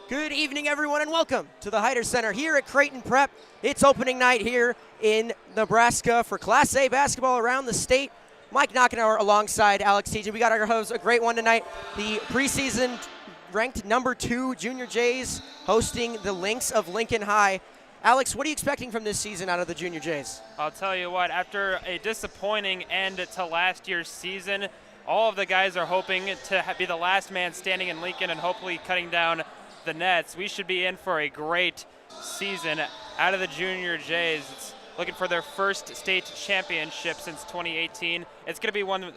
Good evening, everyone, and welcome to the Heider Center here at Creighton Prep. It's opening night here in Nebraska for Class A basketball around the state. Mike Knockenauer alongside Alex Tejan. We got our host, a great one tonight. The preseason ranked #2 Junior Jays hosting the Lynx of Lincoln High. Alex, what are you expecting from this season out of the Junior Jays? I'll tell you what, after a disappointing end to last year's season, all of the guys are hoping to be the last man standing in Lincoln and hopefully cutting down the nets. We should be in for a great season out of the Junior Jays. It's looking for their first state championship since 2018. It's going to be one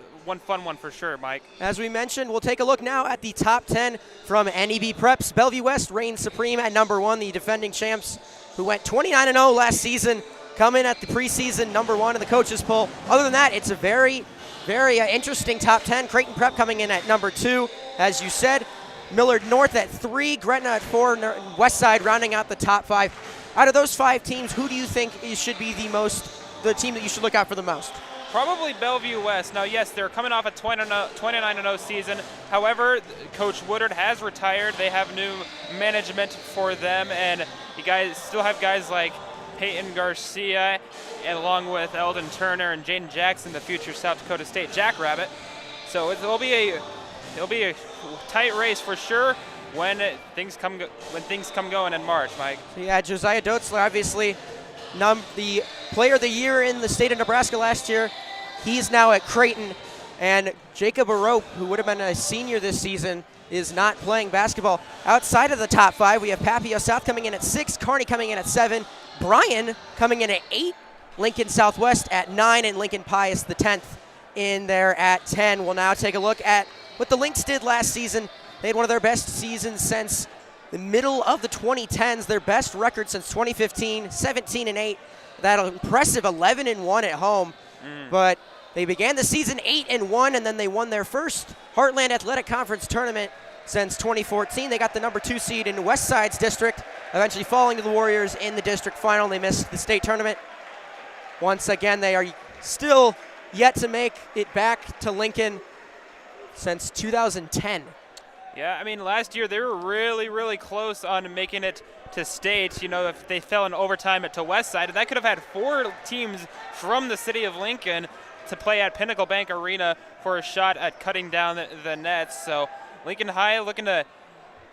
fun one for sure, Mike. As we mentioned, we'll take a look now at the top 10 from NEB Preps. Bellevue West reigns supreme at #1, the defending champs who went 29-0 last season, come in at the preseason #1 in the coaches poll. Other than that, it's a very interesting top 10. Creighton Prep coming in at #2, as you said. Millard North at 3, Gretna at 4, Westside rounding out the top 5. Out of those 5 teams, who do you think should be the team that you should look out for the most? Probably Bellevue West. Now, yes, they're coming off a 29-0 season. However, Coach Woodard has retired. They have new management for them, and you guys still have guys like Peyton Garcia, and along with Eldon Turner and Jaden Jackson, the future South Dakota State Jackrabbit. So it'll be a tight race for sure when things come going in March, Mike. So yeah, Josiah Doetzler, obviously the player of the year in the state of Nebraska last year. He's now at Creighton, and Jacob Arope, who would have been a senior this season, is not playing basketball. Outside of the top 5, we have Papio South coming in at 6, Kearney coming in at 7, Bryan coming in at 8, Lincoln Southwest at 9, and Lincoln Pius the 10th in there at 10. We'll now take a look at what the Lynx did last season. They had one of their best seasons since the middle of the 2010s, their best record since 2015, 17-8. That impressive 11-1 at home. But they began the season 8-1, and then they won their first Heartland Athletic Conference tournament since 2014. They got the #2 seed in Westside's district, eventually falling to the Warriors in the district final. They missed the state tournament. Once again, they are still yet to make it back to Lincoln since 2010. Yeah, I mean, last year they were really close on making it to state. You know, if they fell in overtime to Westside, that could have had 4 teams from the city of Lincoln to play at Pinnacle Bank Arena for a shot at cutting down the nets. So Lincoln High looking to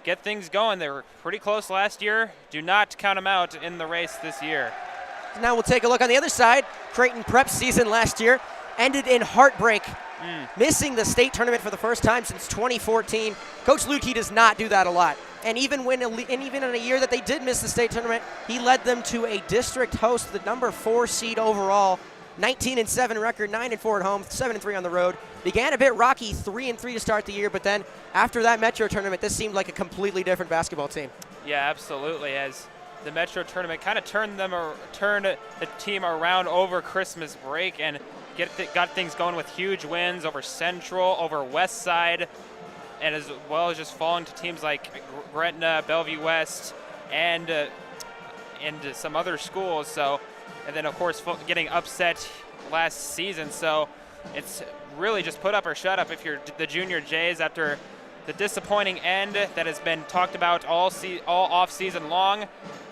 get things going. They were pretty close last year. Do not count them out in the race this year. Now we'll take a look on the other side. Creighton Prep season last year ended in heartbreak, missing the state tournament for the first time since 2014. Coach Lukey does not do that a lot. And even in a year that they did miss the state tournament, he led them to a district host, the #4 seed overall, 19-7 record, 9-4 at home, 7-3 on the road. Began a bit rocky, 3-3 to start the year, but then after that Metro tournament, this seemed like a completely different basketball team. Yeah, absolutely. As the Metro tournament kind of turned the team around over Christmas break and got things going with huge wins over Central, over Westside, and as well as just falling to teams like Gretna, Bellevue West, and some other schools. So, and then of course getting upset last season. So it's really just put up or shut up if you're the Junior Jays after the disappointing end that has been talked about all off season long.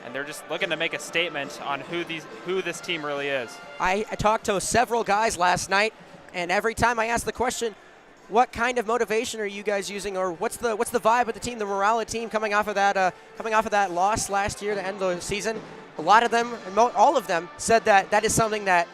And they're just looking to make a statement on who this team really is. I talked to several guys last night, and every time I asked the question, what kind of motivation are you guys using, or what's the vibe of the team, the morale of the team coming off of that loss last year to end the season? A lot of them, and all of them, said that is something that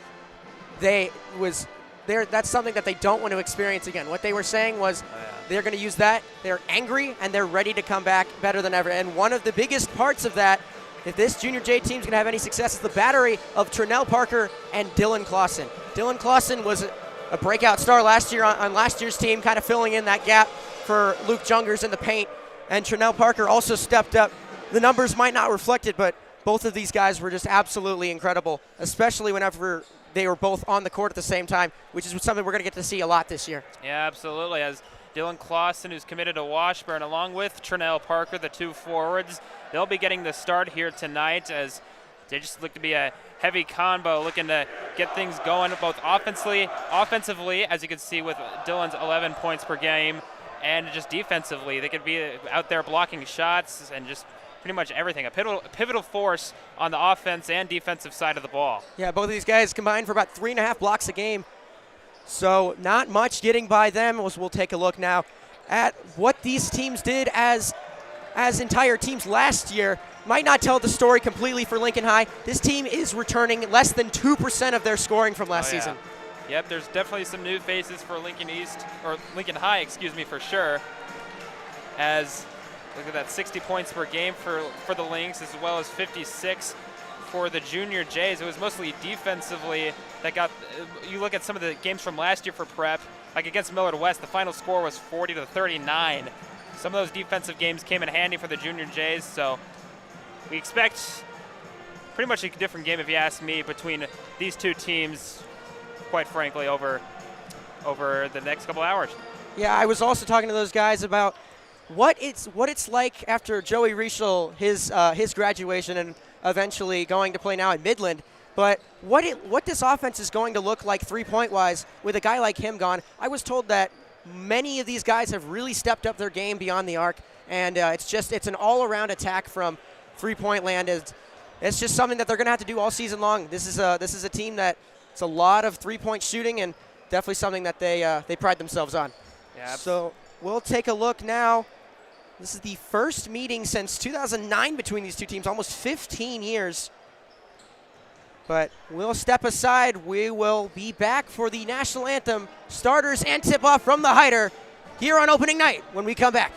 that's something that they don't want to experience again. What they were saying was they're going to use that. They're angry and they're ready to come back better than ever. And one of the biggest parts of that, if this Junior J team is going to have any success, is the battery of Trinell Parker and Dylan Clausen. Dylan Clausen was a breakout star last year on last year's team, kind of filling in that gap for Luke Jungers in the paint. And Trinell Parker also stepped up. The numbers might not reflect it, but both of these guys were just absolutely incredible, especially whenever they were both on the court at the same time, which is something we're going to get to see a lot this year. Yeah, absolutely. As Dylan Clausen, who's committed to Washburn, along with Trinell Parker, the 2 forwards, they'll be getting the start here tonight as they just look to be a heavy combo, looking to get things going both offensively, as you can see with Dylan's 11 points per game, and just defensively, they could be out there blocking shots and just pretty much everything. A pivotal force on the offense and defensive side of the ball. Yeah, both of these guys combined for about 3.5 blocks a game. So not much getting by them. We'll take a look now at what these teams did as entire teams last year. Might not tell the story completely for Lincoln High. This team is returning less than 2% of their scoring from last season. Yep, there's definitely some new faces for Lincoln High, excuse me, for sure. As look at that, 60 points per game for the Lynx, as well as 56 for the Junior Jays. It was mostly defensively that got. You look at some of the games from last year for Prep, like against Millard West, the final score was 40-39. Some of those defensive games came in handy for the Junior Jays, so we expect pretty much a different game, if you ask me, between these two teams, quite frankly, over the next couple hours. Yeah, I was also talking to those guys about what it's like after Joey Riechel, his graduation and eventually going to play now at Midland. But what this offense is going to look like 3-point wise with a guy like him gone. I was told that many of these guys have really stepped up their game beyond the arc, and it's an all-around attack from 3-point land. It's just something that they're going to have to do all season long. This is a team that it's a lot of 3-point shooting, and definitely something that they pride themselves on. Yeah. So we'll take a look now. This is the first meeting since 2009 between these two teams, almost 15 years. But we'll step aside. We will be back for the national anthem, starters, and tip-off from the Hyder here on opening night when we come back.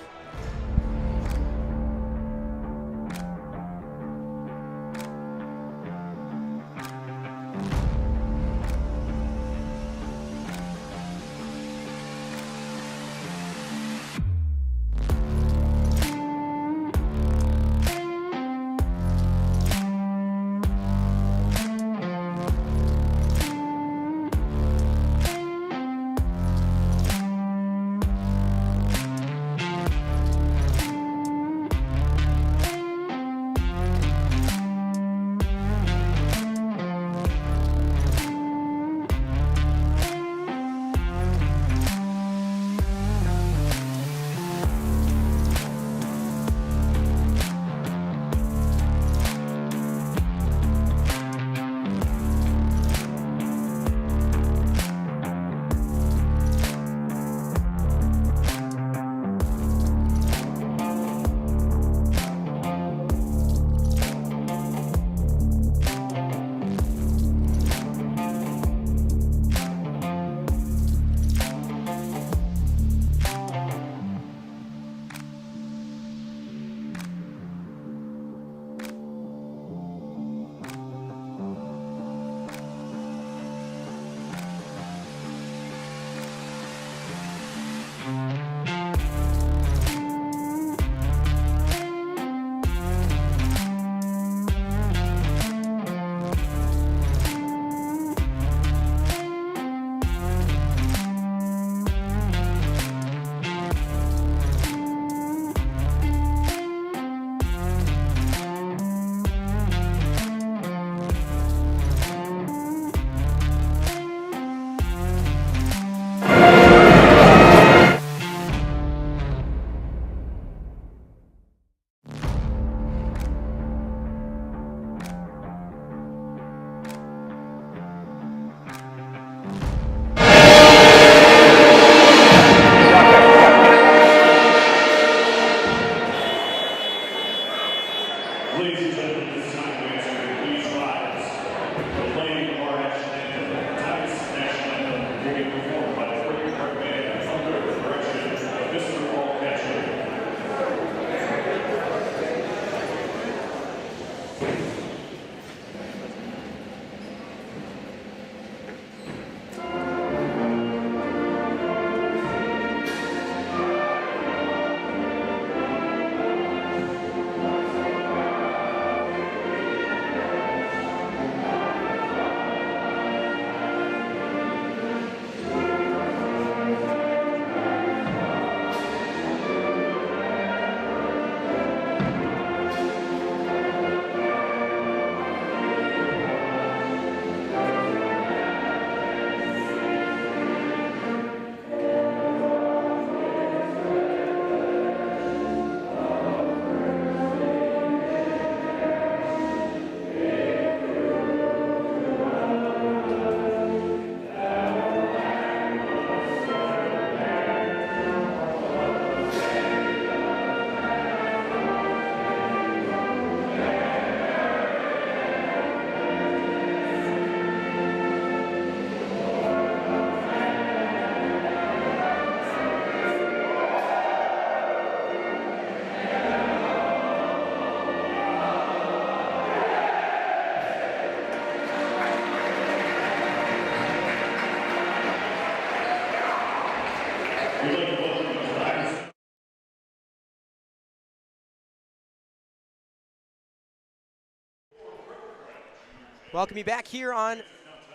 Welcome you back here on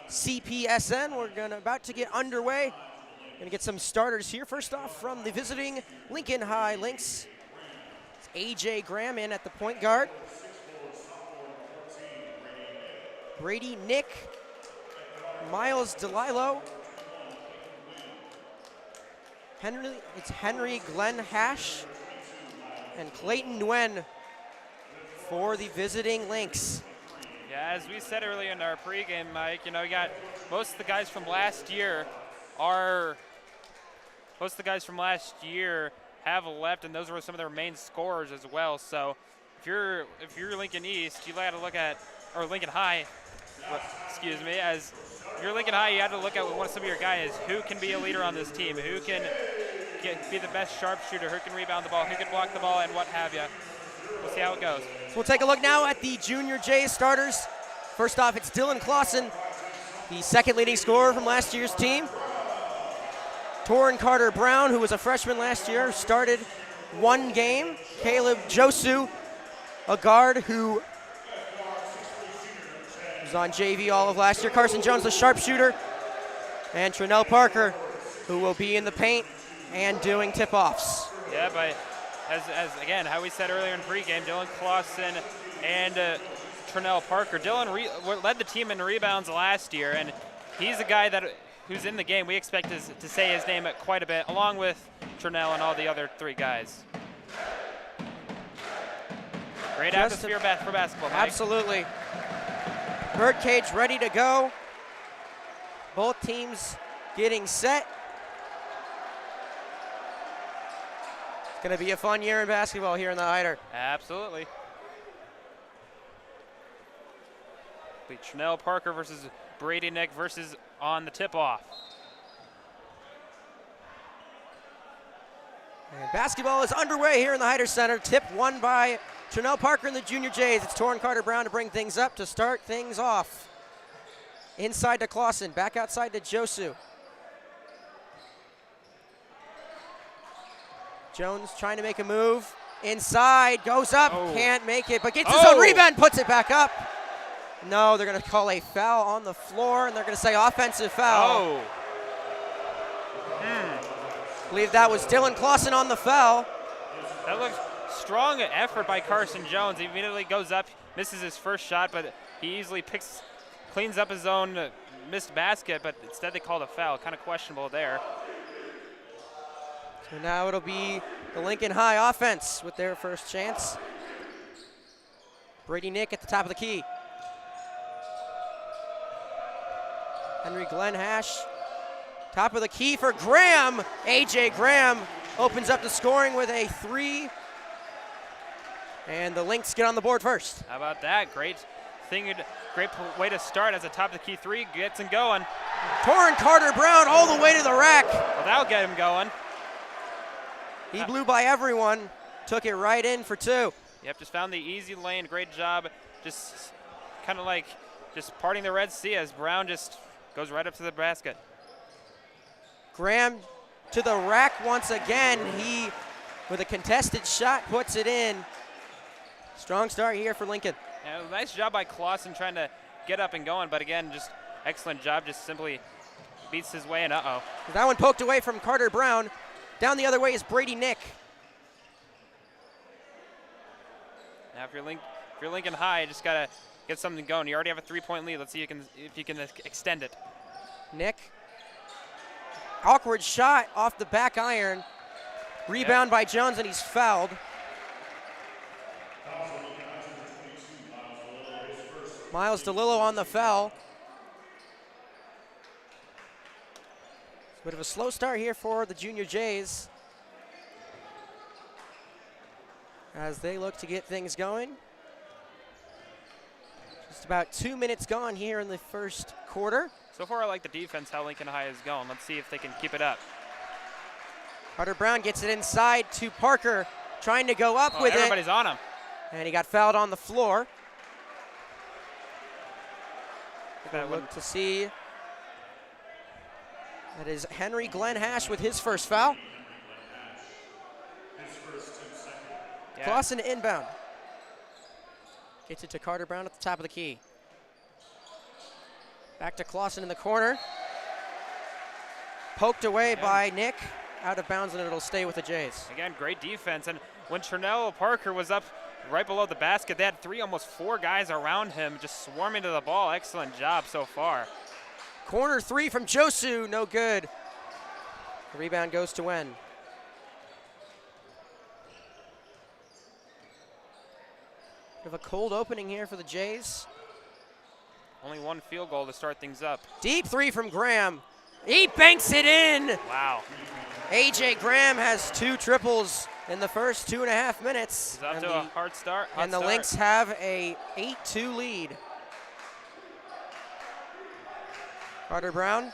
CPSN. We're about to get underway. Gonna get some starters here. First off, from the visiting Lincoln High Lynx, it's AJ Graham in at the point guard. Brady Nick, Miles DeLillo, Henry Glenn Hash, and Clayton Nguyen for the visiting Lynx. Yeah, as we said earlier in our pregame, Mike, you know, we got most of the guys from last year have left, and those were some of their main scorers as well. So if you're Lincoln East, you got to look at, or Lincoln High, excuse me, as if you're Lincoln High, you have to look at what some of your guys, who can be a leader on this team, who can be the best sharpshooter, who can rebound the ball, who can block the ball, and what have you. We'll see how it goes. So we'll take a look now at the Junior Jays starters. First off, it's Dylan Clausen, the second leading scorer from last year's team. Torrin Carter Brown, who was a freshman last year, started one game. Caleb Josu, a guard who was on JV all of last year. Carson Jones, the sharpshooter. And Trinell Parker, who will be in the paint and doing tip-offs. Yeah, but as again, how we said earlier in pregame, Dylan Clausen and Trinell Parker. Dylan led the team in rebounds last year, and he's a guy who's in the game. We expect to say his name quite a bit, along with Trinell and all the other three guys. Great atmosphere for basketball, Mike. Absolutely. Birdcage ready to go. Both teams getting set. It's going to be a fun year in basketball here in the Hyder. Absolutely. Trinell Parker versus Brady Nick versus on the tip-off. And basketball is underway here in the Hyder Center. Tip won by Trinell Parker and the Junior Jays. It's Torrin Carter Brown to bring things up to start things off. Inside to Clausen, back outside to Josu. Jones trying to make a move. Inside, goes up, can't make it, but gets his own rebound, puts it back up. No, they're going to call a foul on the floor, and they're going to say offensive foul. I believe that was Dylan Clausen on the foul. That looks strong effort by Carson Jones. He immediately goes up, misses his first shot, but he easily cleans up his own missed basket, but instead they called a foul. Kind of questionable there. So now it'll be the Lincoln High offense with their first chance. Brady Nick at the top of the key. Henry Glenn Hash, top of the key for Graham. AJ Graham opens up the scoring with a three. And the Lynx get on the board first. How about that? Great way to start as a top of the key three gets him going. Torrin Carter Brown all the way to the rack. Well, that'll get him going. He blew by everyone, took it right in for two. Yep, just found the easy lane. Great job. Just kind of like just parting the Red Sea as Brown just goes right up to the basket. Graham to the rack once again. He, with a contested shot, puts it in. Strong start here for Lincoln. And a nice job by Clausen trying to get up and going, but again, just excellent job. Just simply beats his way in. That one poked away from Carter Brown. Down the other way is Brady Nick. Now, if you're Lincoln High, you just gotta get something going. You already have a three-point lead. Let's see if you can extend it. Nick, awkward shot off the back iron. Rebound by Jones, and he's fouled. Miles DeLillo on the foul. It's a bit of a slow start here for the Junior Jays as they look to get things going. Just about 2 minutes gone here in the first quarter. So far, I like the defense, how Lincoln High is going. Let's see if they can keep it up. Carter Brown gets it inside to Parker, trying to go up with it. Everybody's on him. And he got fouled on the floor. We'll look to see. That is Henry Glenn Hash with his first foul. Yeah. Clausen inbound. Gets it to Carter Brown at the top of the key. Back to Clausen in the corner. Poked away by Nick. Out of bounds, and it'll stay with the Jays. Again, great defense. And when Trinell Parker was up right below the basket, they had almost four guys around him just swarming to the ball. Excellent job so far. Corner three from Josu, no good. The rebound goes to Wen. Bit of a cold opening here for the Jays. Only one field goal to start things up. Deep three from Graham. He banks it in. Wow. A.J. Graham has 2 triples in the first 2.5 minutes. He's off to a hard start. And the Lynx have a 8-2 lead. Carter Brown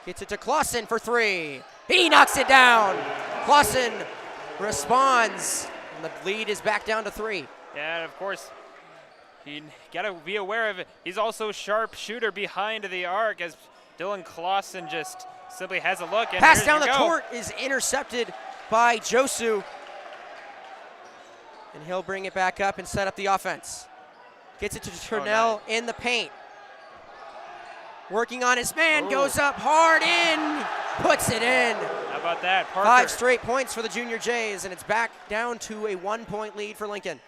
gets it to Clausen for 3. He knocks it down. Clausen responds, and the lead is back down to 3. Yeah, and of course, you got to be aware of it. He's also a sharp shooter behind the arc as Dylan Clausen just simply has a look. And pass down the court is intercepted by Josu. And he'll bring it back up and set up the offense. Gets it to Trinell in the paint. Working on his man, goes up hard in, puts it in. How about that, Parker? 5 straight points for the Junior Jays, and it's back down to a 1-point lead for Lincoln.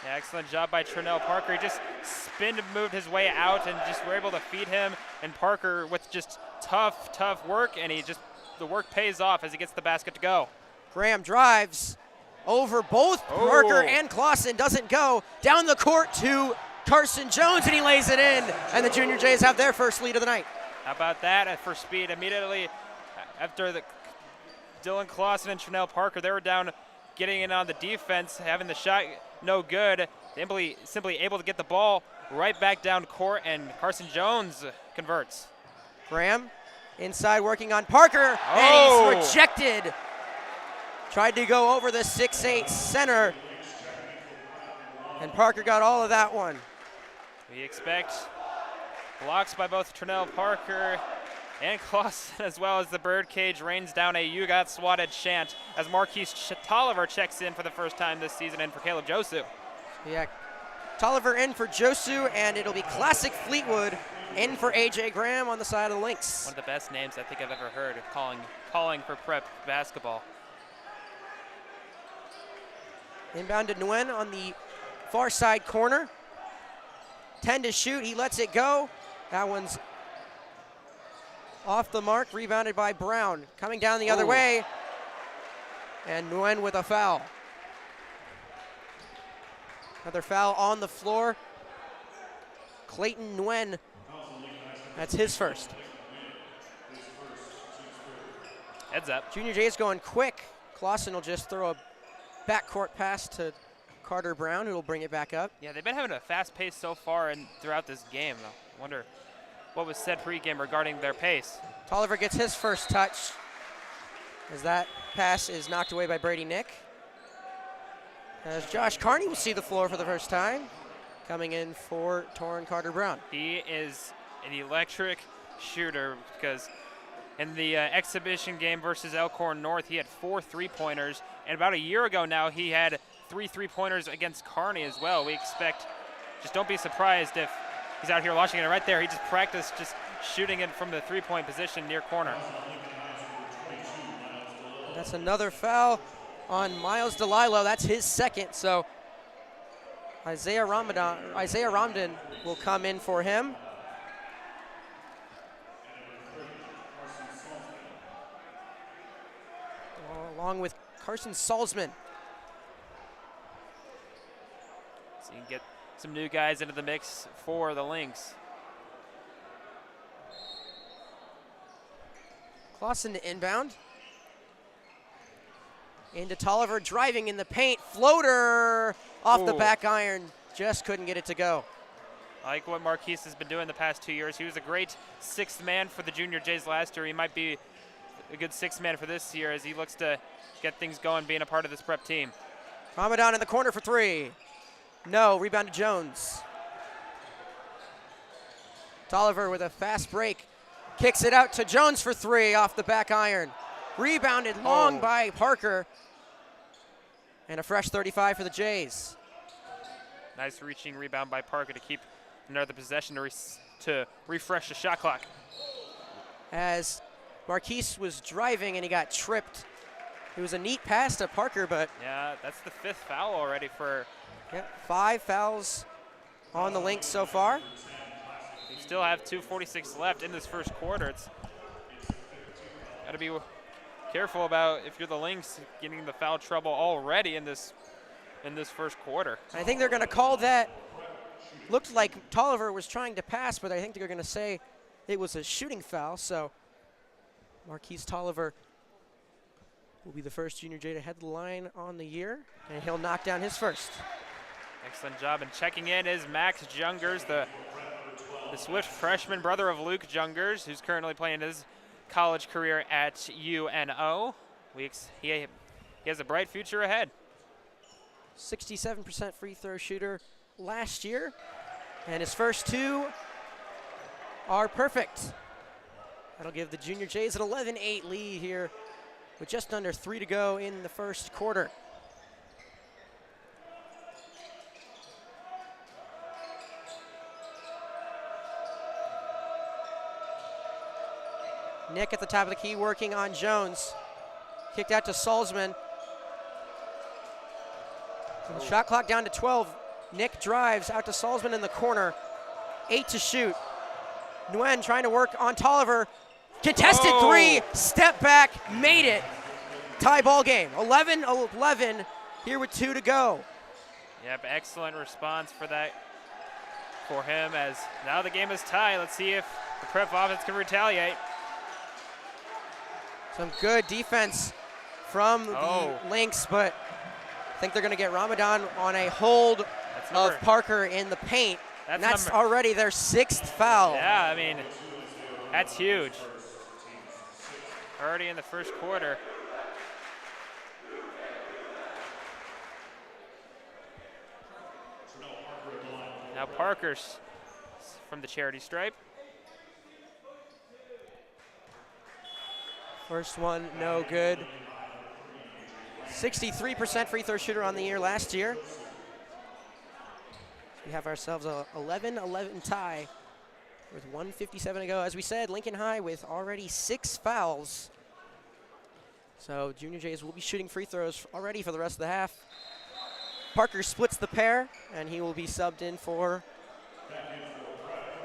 Yeah, excellent job by Trinell Parker. He just moved his way out and just were able to feed him. And Parker with just tough work, and the work pays off as he gets the basket to go. Graham drives over both Parker and Clausen, doesn't go. Down the court to Carson Jones, and he lays it in. And the Junior Jays have their first lead of the night. How about that for speed? Immediately after the Dylan Clausen and Trinell Parker, they were down getting in on the defense, having the shot no good. Simply able to get the ball right back down court, and Carson Jones converts. Graham inside working on Parker, and he's rejected. Tried to go over the 6'8" center, and Parker got all of that one. We expect blocks by both Trinell Parker and Clausen, as well as the birdcage rains down a "You Got Swatted" chant as Marquise Tolliver checks in for the first time this season and for Caleb Josu. Yeah, Tolliver in for Josu, and it'll be Classic Fleetwood in for A.J. Graham on the side of the Lynx. One of the best names I think I've ever heard of calling for prep basketball. Inbound to Nguyen on the far side corner. 10 to shoot, he lets it go. That one's off the mark, rebounded by Brown. Coming down the other way, and Nguyen with a foul. Another foul on the floor. Clayton Nguyen, that's his first. Heads up. Junior Jay's going quick. Clausen will just throw a backcourt pass to Carter Brown, who will bring it back up. Yeah, they've been having a fast pace so far and throughout this game. I wonder what was said pregame regarding their pace. Tolliver gets his first touch as that pass is knocked away by Brady Nick. As Josh Carney will see the floor for the first time, coming in for Torrin Carter Brown. He is an electric shooter because in the exhibition game versus Elkhorn North, he had 4 3-pointers. And about a year ago now, he had 3 3-pointers against Kearney as well. We expect, just don't be surprised if he's out here launching it right there. He just practiced just shooting it from the 3-point position near corner. That's another foul on Miles DeLilo. That's his second. So Isaiah Ramdan will come in for him. Along with Carson Salzman. So you can get some new guys into the mix for the Lynx. Clausen to inbound. Into Tolliver, driving in the paint. Floater off the back iron. Just couldn't get it to go. I like what Marquise has been doing the past 2 years. He was a great 6th man for the Junior Jays last year. He might be a good 6th man for this year as he looks to get things going, being a part of this prep team. Ramadan in the corner for 3. No, rebound to Jones. Tolliver with a fast break. Kicks it out to Jones for 3 off the back iron. Rebounded long by Parker. And a fresh 35 for the Jays. Nice reaching rebound by Parker to keep another possession to to refresh the shot clock. As Marquise was driving and he got tripped. It was a neat pass to Parker, but Yeah, that's the 5th foul already for. 5 fouls on the Lynx so far. We still have 2:46 left in this first quarter. It's got to be careful about, if you're the Lynx, getting the foul trouble already in this first quarter. I think they're going to call that. Looked like Tolliver was trying to pass, but I think they're going to say it was a shooting foul. So Marquise Tolliver will be the first Junior J to head the line on the year, and he'll knock down his first. Excellent job. And checking in is Max Jungers, the Swift freshman, brother of Luke Jungers, who's currently playing his college career at UNO. He has a bright future ahead. 67% free throw shooter last year, and his first 2 are perfect. That'll give the Junior Jays an 11-8 lead here with just under 3 to go in the first quarter. Nick at the top of the key working on Jones. Kicked out to Salzman. The shot clock down to 12. Nick drives out to Salzman in the corner. 8 to shoot. Nguyen trying to work on Tolliver. Contested 3, step back, made it. Tie ball game, 11-11 here with 2 to go. Yep, excellent response for that for him, as now the game is tied. Let's see if the Prep offense can retaliate. Some good defense from the Lynx, but I think they're going to get Ramadan on a hold of Parker in the paint. That's already their 6th foul. Yeah, I mean, that's huge. Already in the first quarter. Now Parker's from the charity stripe. First one, no good. 63% free throw shooter on the year last year. We have ourselves a 11-11 tie with 1:57 to go. As we said, Lincoln High with already 6 fouls. So Junior Jays will be shooting free throws already for the rest of the half. Parker splits the pair, and he will be subbed in for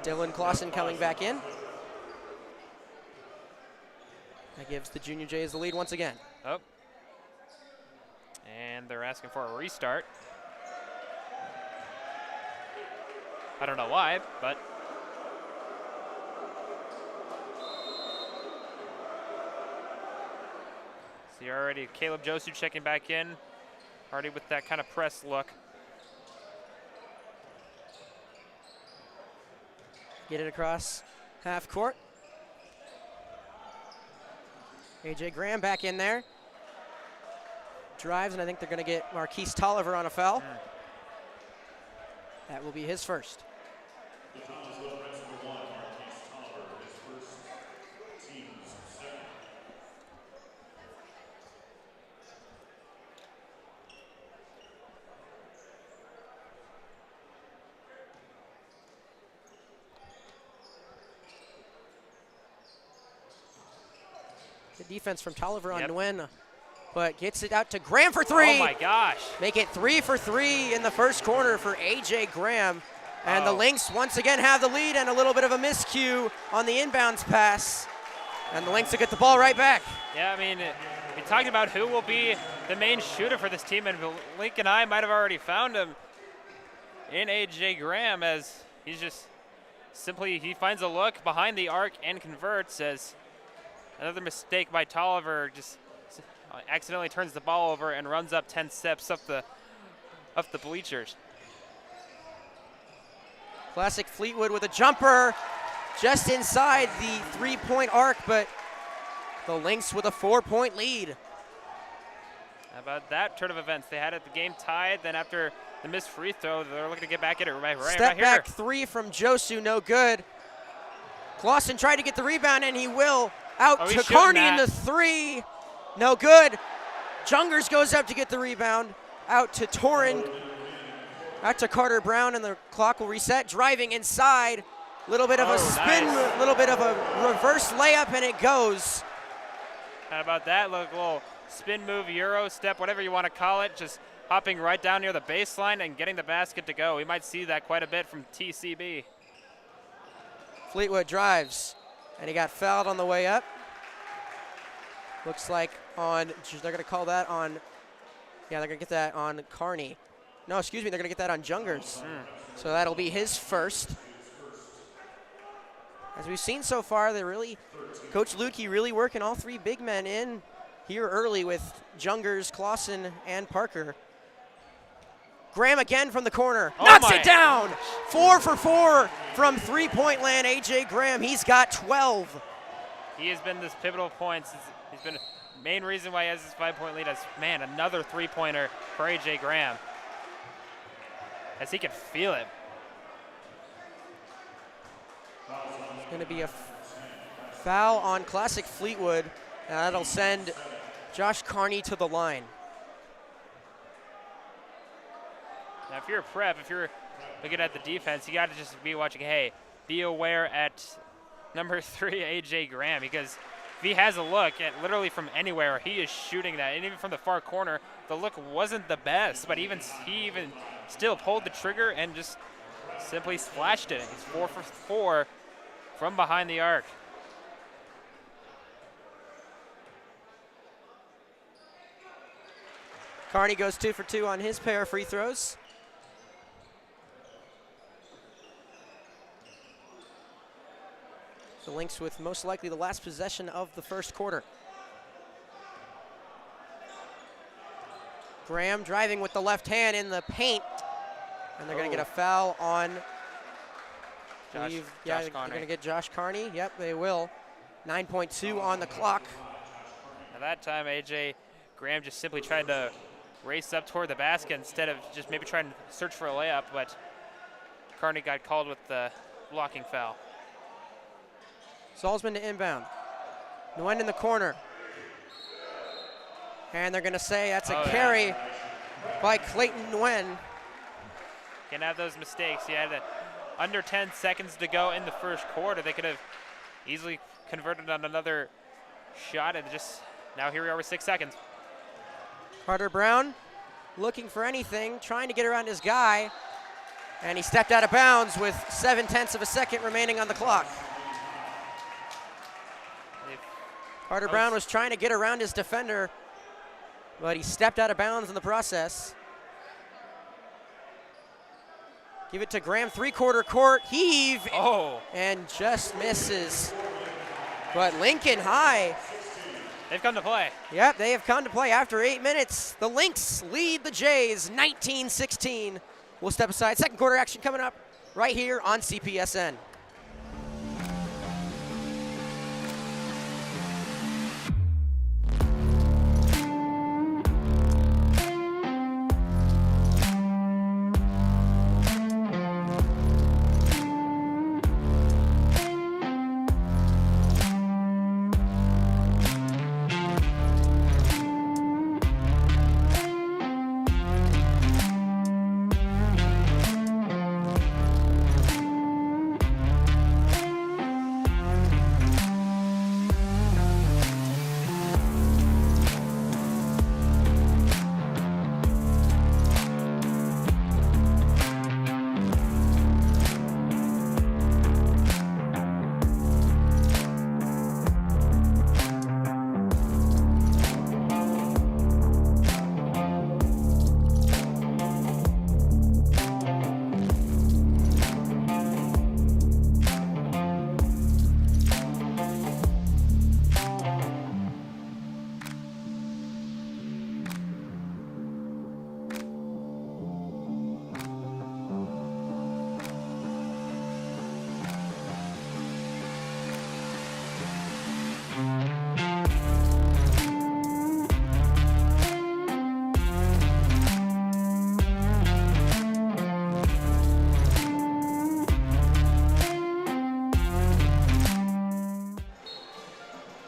Dylan Clausen coming back in. That gives the Junior Jays the lead once again. Oh. And they're asking for a restart. I don't know why, but. See already Caleb Josu checking back in, already with that kind of press look. Get it across half court. AJ Graham back in there. Drives, and I think they're going to get Marquise Tolliver on a foul. That will be his first. Good defense from Tolliver on Nguyen, but gets it out to Graham for 3. Oh my gosh. Make it 3 for 3 in the first quarter for AJ Graham. And the Lynx once again have the lead, and a little bit of a miscue on the inbounds pass. And the Lynx will get the ball right back. Yeah, I mean, we talked about who will be the main shooter for this team, and Lincoln High might have already found him in AJ Graham, as he's just simply, he finds a look behind the arc and converts, as another mistake by Tolliver just accidentally turns the ball over and runs up 10 steps up the bleachers. Classic Fleetwood with a jumper just inside the 3-point arc, but the Lynx with a 4-point lead. How about that turn of events? They had it the game tied, then after the missed free throw, they're looking to get back at it right Step here. back 3 from Josu, no good. Clausen tried to get the rebound, and he will. Out to Carney in the 3. No good. Jungers goes up to get the rebound. Out to Torin. Out to Carter Brown, and the clock will reset. Driving inside. Little bit of a spin, nice. little bit of a reverse layup, and it goes. How about that? Look, little spin move, Euro step, whatever you want to call it, just hopping right down near the baseline and getting the basket to go. We might see that quite a bit from TCB. Fleetwood drives, and he got fouled on the way up. Looks like they're going to call that on, yeah, they're going to get that on Carney. No, excuse me, they're going to get that on Jungers. So that'll be his first. As we've seen so far, Coach Lukey really working all three big men in here early with Jungers, Clausen, and Parker. Graham again from the corner, knocks it down. 4 for 4 from three-point land, A.J. Graham. He's got 12. He has been this pivotal point. He's been the main reason why he has this 5-point lead. Man, another three-pointer for A.J. Graham, as he can feel it. It's going to be a foul on Classic Fleetwood, and that'll send Josh Carney to the line. Now, if you're a prep, if you're looking at the defense, you got to just be watching, hey, be aware at number 3, A.J. Graham, because if he has a look at literally from anywhere, he is shooting that. And even from the far corner, the look wasn't the best, but he even still pulled the trigger and just simply splashed it. He's 4 for 4 from behind the arc. Carney goes 2 for 2 on his pair of free throws. The Lynx with most likely the last possession of the first quarter. Graham driving with the left hand in the paint, and they're going to get a foul on Josh they're going to get Josh Carney. Yep, they will. 9.2 on the clock. At that time, A.J. Graham just simply tried to race up toward the basket instead of just maybe trying to search for a layup, but Carney got called with the blocking foul. Salzman to inbound. Nguyen in the corner. And they're going to say that's a carry by Clayton Nguyen. Can't have those mistakes. He had under 10 seconds to go in the first quarter. They could have easily converted on another shot, and just now here we are with 6 seconds. Carter Brown looking for anything, trying to get around his guy, and he stepped out of bounds with 0.7 of a second remaining on the clock. Carter Brown was trying to get around his defender, but he stepped out of bounds in the process. Give it to Graham, three-quarter court, heave, and just misses. But Lincoln High. They've come to play. Yep, they have come to play after 8 minutes. The Lynx lead the Jays 19-16. We'll step aside. Second quarter action coming up right here on CPSN.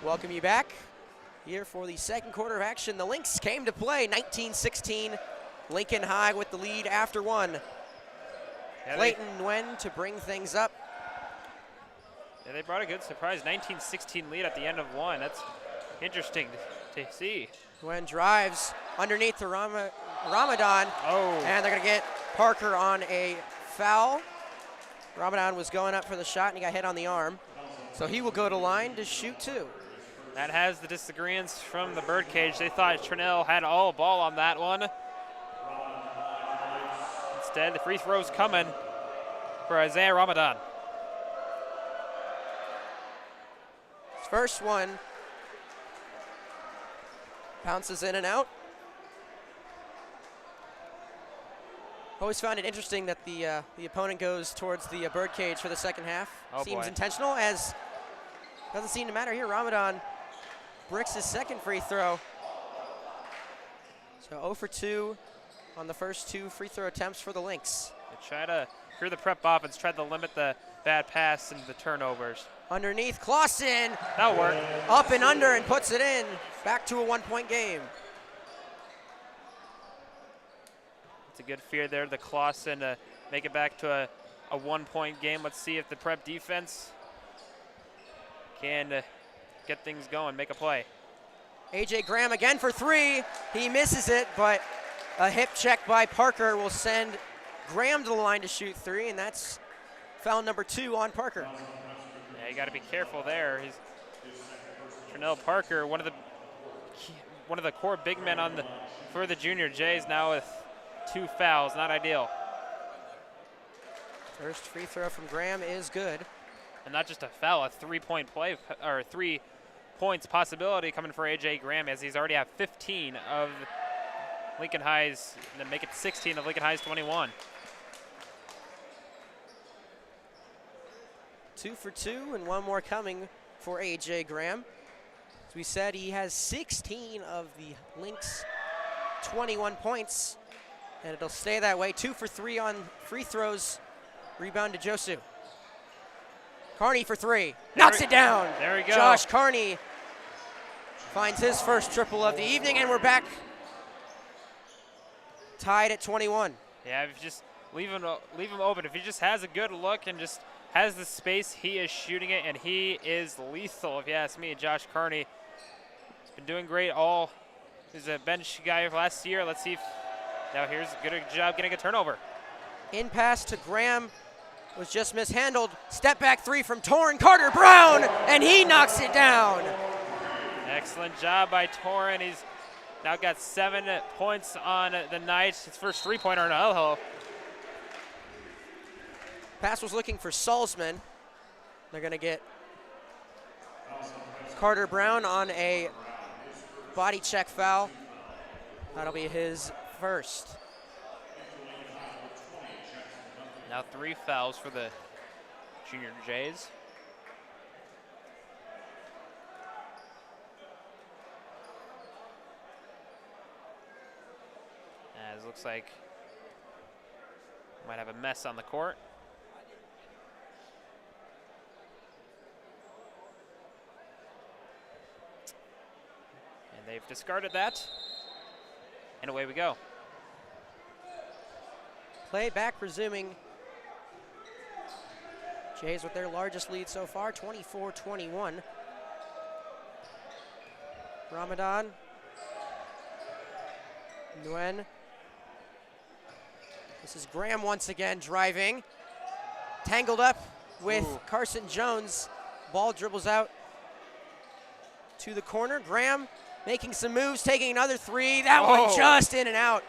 Welcome you back here for the second quarter of action. The Lynx came to play 19-16. Lincoln High with the lead after one. Clayton Nguyen to bring things up. Yeah, they brought a good surprise, 19-16 lead at the end of one. That's interesting to see. Gwen drives underneath to Ramadan. Oh. And they're going to get Parker on a foul. Ramadan was going up for the shot, and he got hit on the arm. So he will go to line to shoot 2. That has the disagreements from the birdcage. They thought Trinell had all ball on that one. Instead, the free throw's coming for Isaiah Ramadan. His first one bounces in and out. Always found it interesting that the opponent goes towards the birdcage for the second half. Oh, Seems boy. intentional, as doesn't seem to matter here. Ramadan bricks his second free throw. So 0 for 2 on the first 2 free throw attempts for the Lynx. They try to, through the prep offense, tried to limit the bad pass and the turnovers. Underneath, Clausen That'll work. up and under and puts it in. Back to a 1-point game. It's a good fear there, the Clausen to make it back to a 1-point game. Let's see if the prep defense can get things going, make a play. A.J. Graham again for 3. He misses it, but a hip check by Parker will send Graham to the line to shoot 3, and that's foul number 2 on Parker. Yeah, you got to be careful there. He's Trinell Parker, one of the core big men for the Junior Jays, now with 2 fouls. Not ideal. First free throw from Graham is good. And not just a foul, a 3-point play, or 3 points possibility coming for A.J. Graham, as he's already at 15 of Lincoln High's, and then make it 16 of Lincoln High's 21. 2 for 2, and 1 more coming for A.J. Graham. As we said, he has 16 of the Lynx 21 points, and it'll stay that way. 2 for 3 on free throws. Rebound to Josu. Carney for 3. Knocks it down. There we go. Josh Carney finds his first triple of the evening, and we're back tied at 21. Yeah, if you just leave him open. If he just has a good look and just has the space, he is shooting it, and he is lethal, if you ask me. Josh Carney has been doing great all. He's a bench guy last year. Let's see if now here's a good job getting a turnover. In pass to Graham was just mishandled. Step back 3 from Torrin Carter Brown, and he knocks it down. Excellent job by Torrin. He's now got 7 points on the night. His first 3-pointer in Elho. Pass was looking for Salzman. They're going to get Carter Brown on a body check foul. That'll be his first. Now 3 fouls for the Junior Jays. As looks like might have a mess on the court. And they've discarded that. And away we go. Play back resuming. Jays with their largest lead so far, 24-21. Ramadan. Nguyen. This is Graham once again driving. Tangled up with Carson Jones. Ball dribbles out to the corner. Graham making some moves, taking another 3. That one just in and out.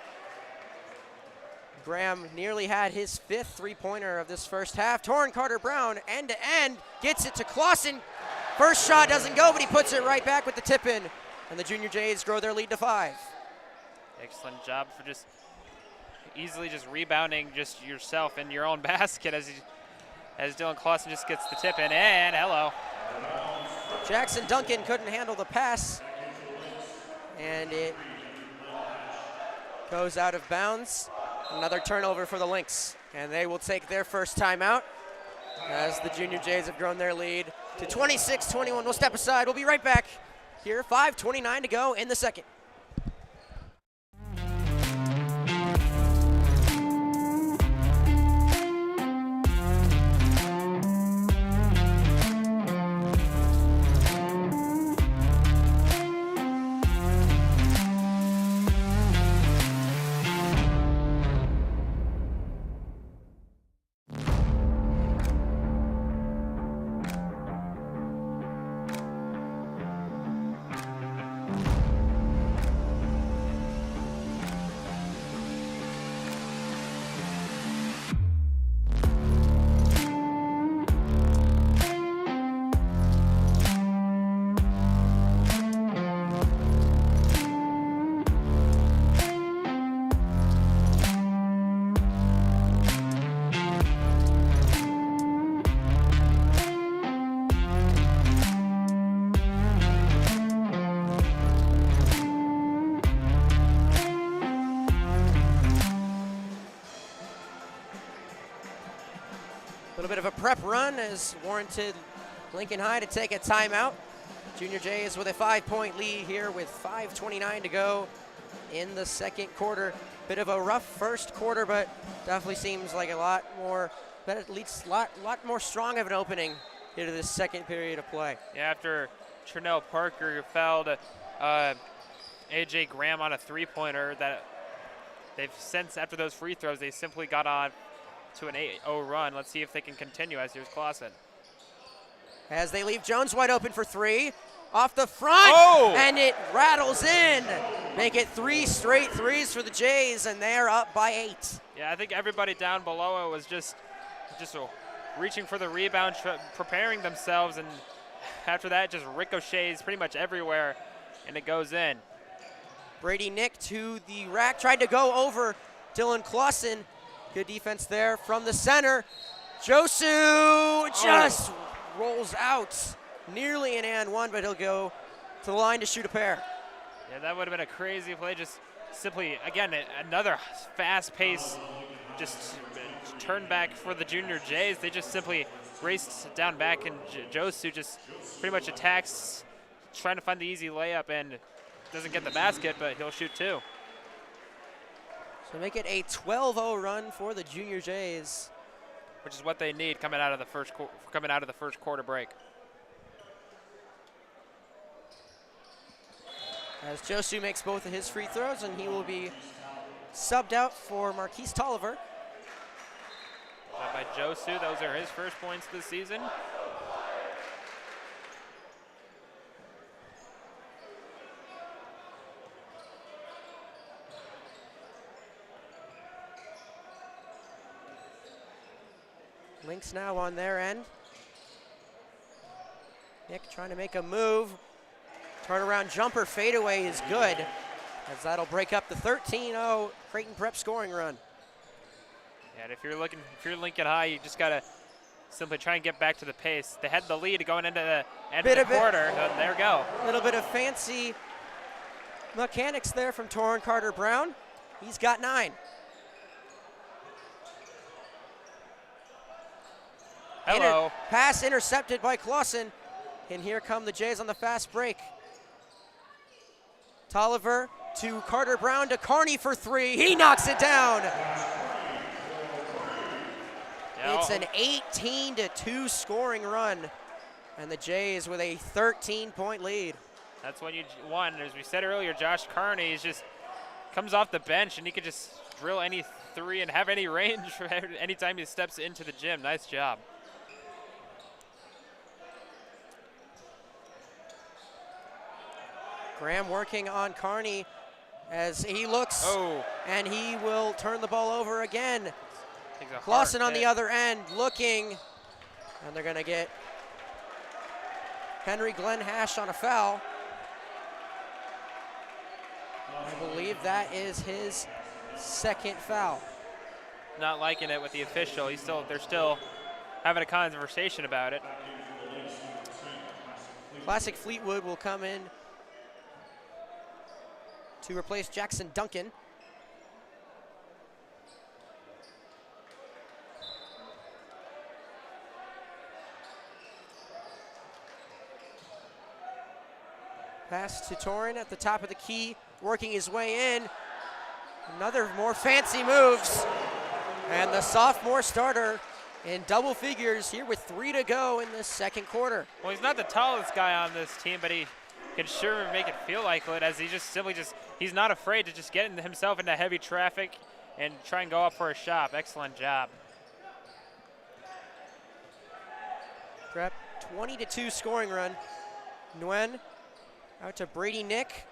Graham nearly had his 5th 3-pointer of this first half. Torrin Carter Brown, end to end, gets it to Clausen. First shot doesn't go, but he puts it right back with the tip in. And the Junior Jays grow their lead to 5. Excellent job for just easily just rebounding just yourself in your own basket as Dylan Clausen just gets the tip in, and hello. Jackson Duncan couldn't handle the pass, and it goes out of bounds. Another turnover for the Lynx, and they will take their first timeout as the Junior Jays have grown their lead to 26-21. We'll step aside. We'll be right back here. 5:29 to go in the second. little bit of a prep run has warranted Lincoln High to take a timeout. Junior Jays with a 5-point lead here with 5:29 to go in the second quarter. Bit of a rough first quarter, but definitely seems like a lot more, but at least a lot more strong of an opening into this second period of play. Yeah, after Trinell Parker fouled A.J. Graham on a three-pointer, that they've since, after those free throws, they simply got on to an 8-0 run. Let's see if they can continue as here's Clausen. As they leave Jones wide open for three. Off the front, and it rattles in. Make it 3 straight threes for the Jays, and they're up by 8. Yeah, I think everybody down below it was just reaching for the rebound, preparing themselves, and after that, just ricochets pretty much everywhere, and it goes in. Brady Nick to the rack, tried to go over Dylan Clausen. Good defense there from the center. Josu just rolls out. Nearly an and one, but he'll go to the line to shoot a pair. Yeah, that would have been a crazy play. Just simply, again, another fast pace, just turn back for the Junior Jays. They just simply raced down back, and Josu just pretty much attacks, trying to find the easy layup, and doesn't get the basket, but he'll shoot two. So make it a 12-0 run for the Junior Jays, which is what they need coming out of the first quarter break. As Josu makes both of his free throws, and he will be subbed out for Marquise Tolliver. By Josu, those are his first points this season. Lynx now on their end. Nick trying to make a move. Turnaround jumper fadeaway is good, as that'll break up the 13-0 Creighton Prep scoring run. Yeah, and if you're Lincoln High, you just gotta simply try and get back to the pace. They had the lead going into the end of the quarter. There we go. A little bit of fancy mechanics there from Torrin Carter-Brown. He's got 9. Hello. Pass intercepted by Clausen, and here come the Jays on the fast break. Tolliver to Carter-Brown to Carney for 3. He knocks it down. It's an 18-2 scoring run, and the Jays with a 13-point lead. That's what you won. As we said earlier, Josh Carney just comes off the bench, and he could just drill any 3 and have any range anytime he steps into the gym. Nice job. Graham working on Carney as he looks, and he will turn the ball over again. Clausen on the other end looking, and they're going to get Henry Glenn Hash on a foul. I believe that is his second foul. Not liking it with the official. They're still having a conversation about it. Classic Fleetwood will come in to replace Jackson Duncan. Pass to Torrin at the top of the key, working his way in. Another more fancy moves. And the sophomore starter in double figures here with 3 to go in the second quarter. Well, he's not the tallest guy on this team, but he can sure make it feel like it, as he he's not afraid to just get himself into heavy traffic and try and go up for a shot. Excellent job. Prep 20-2 scoring run. Nguyen out to Brady Nick,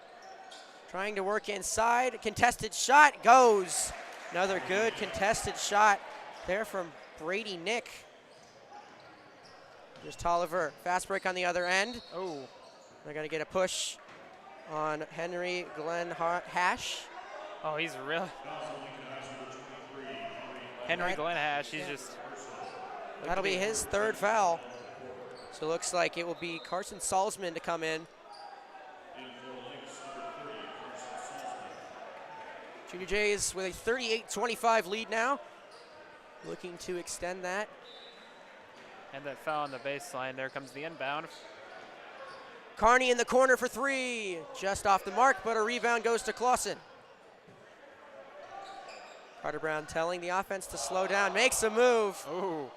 trying to work inside. Contested shot goes. Another good contested shot there from Brady Nick. Here's Tolliver, fast break on the other end. Oh, they're gonna get a push on Henry Glenn Hash. Oh, he's really. Henry Glenn Hash, he's just. That'll be his third foul. So it looks like it will be Carson Salzman to come in. Junior Jays with a 38-25 lead now. Looking to extend that And that foul on the baseline. There comes the inbound. Carney in the corner for three. Just off the mark, but a rebound goes to Clausen. Carter Brown telling the offense to slow down, makes a move. Ooh.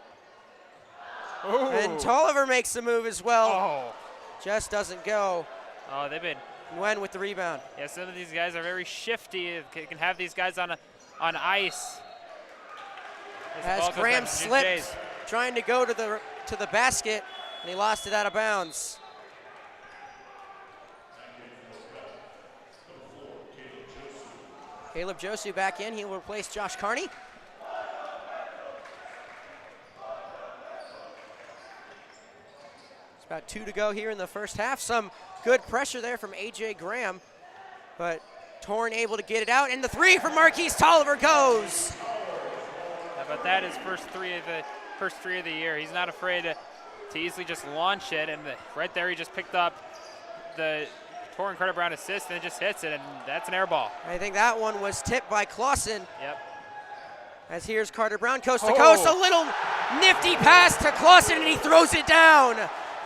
And Tolliver makes a move as well. Oh. Just doesn't go. Oh, they've been. Nguyen with the rebound. Yeah, some of these guys are very shifty. Can have these guys on ice. As Graham slipped, trying to go to the basket, and he lost it out of bounds. Caleb Josu back in. He will replace Josh Carney. It's about 2 to go here in the first half. Some good pressure there from A.J. Graham, but Torn able to get it out, and the three from Marquise Tolliver goes. Yeah, but that is first three of the year. He's not afraid to easily just launch it, and right there he just picked up the Torn Carter Brown assist and just hits it, and that's an air ball. I think that one was tipped by Clausen. Yep. As here's Carter Brown, coast to coast, a little nifty pass to Clausen, and he throws it down.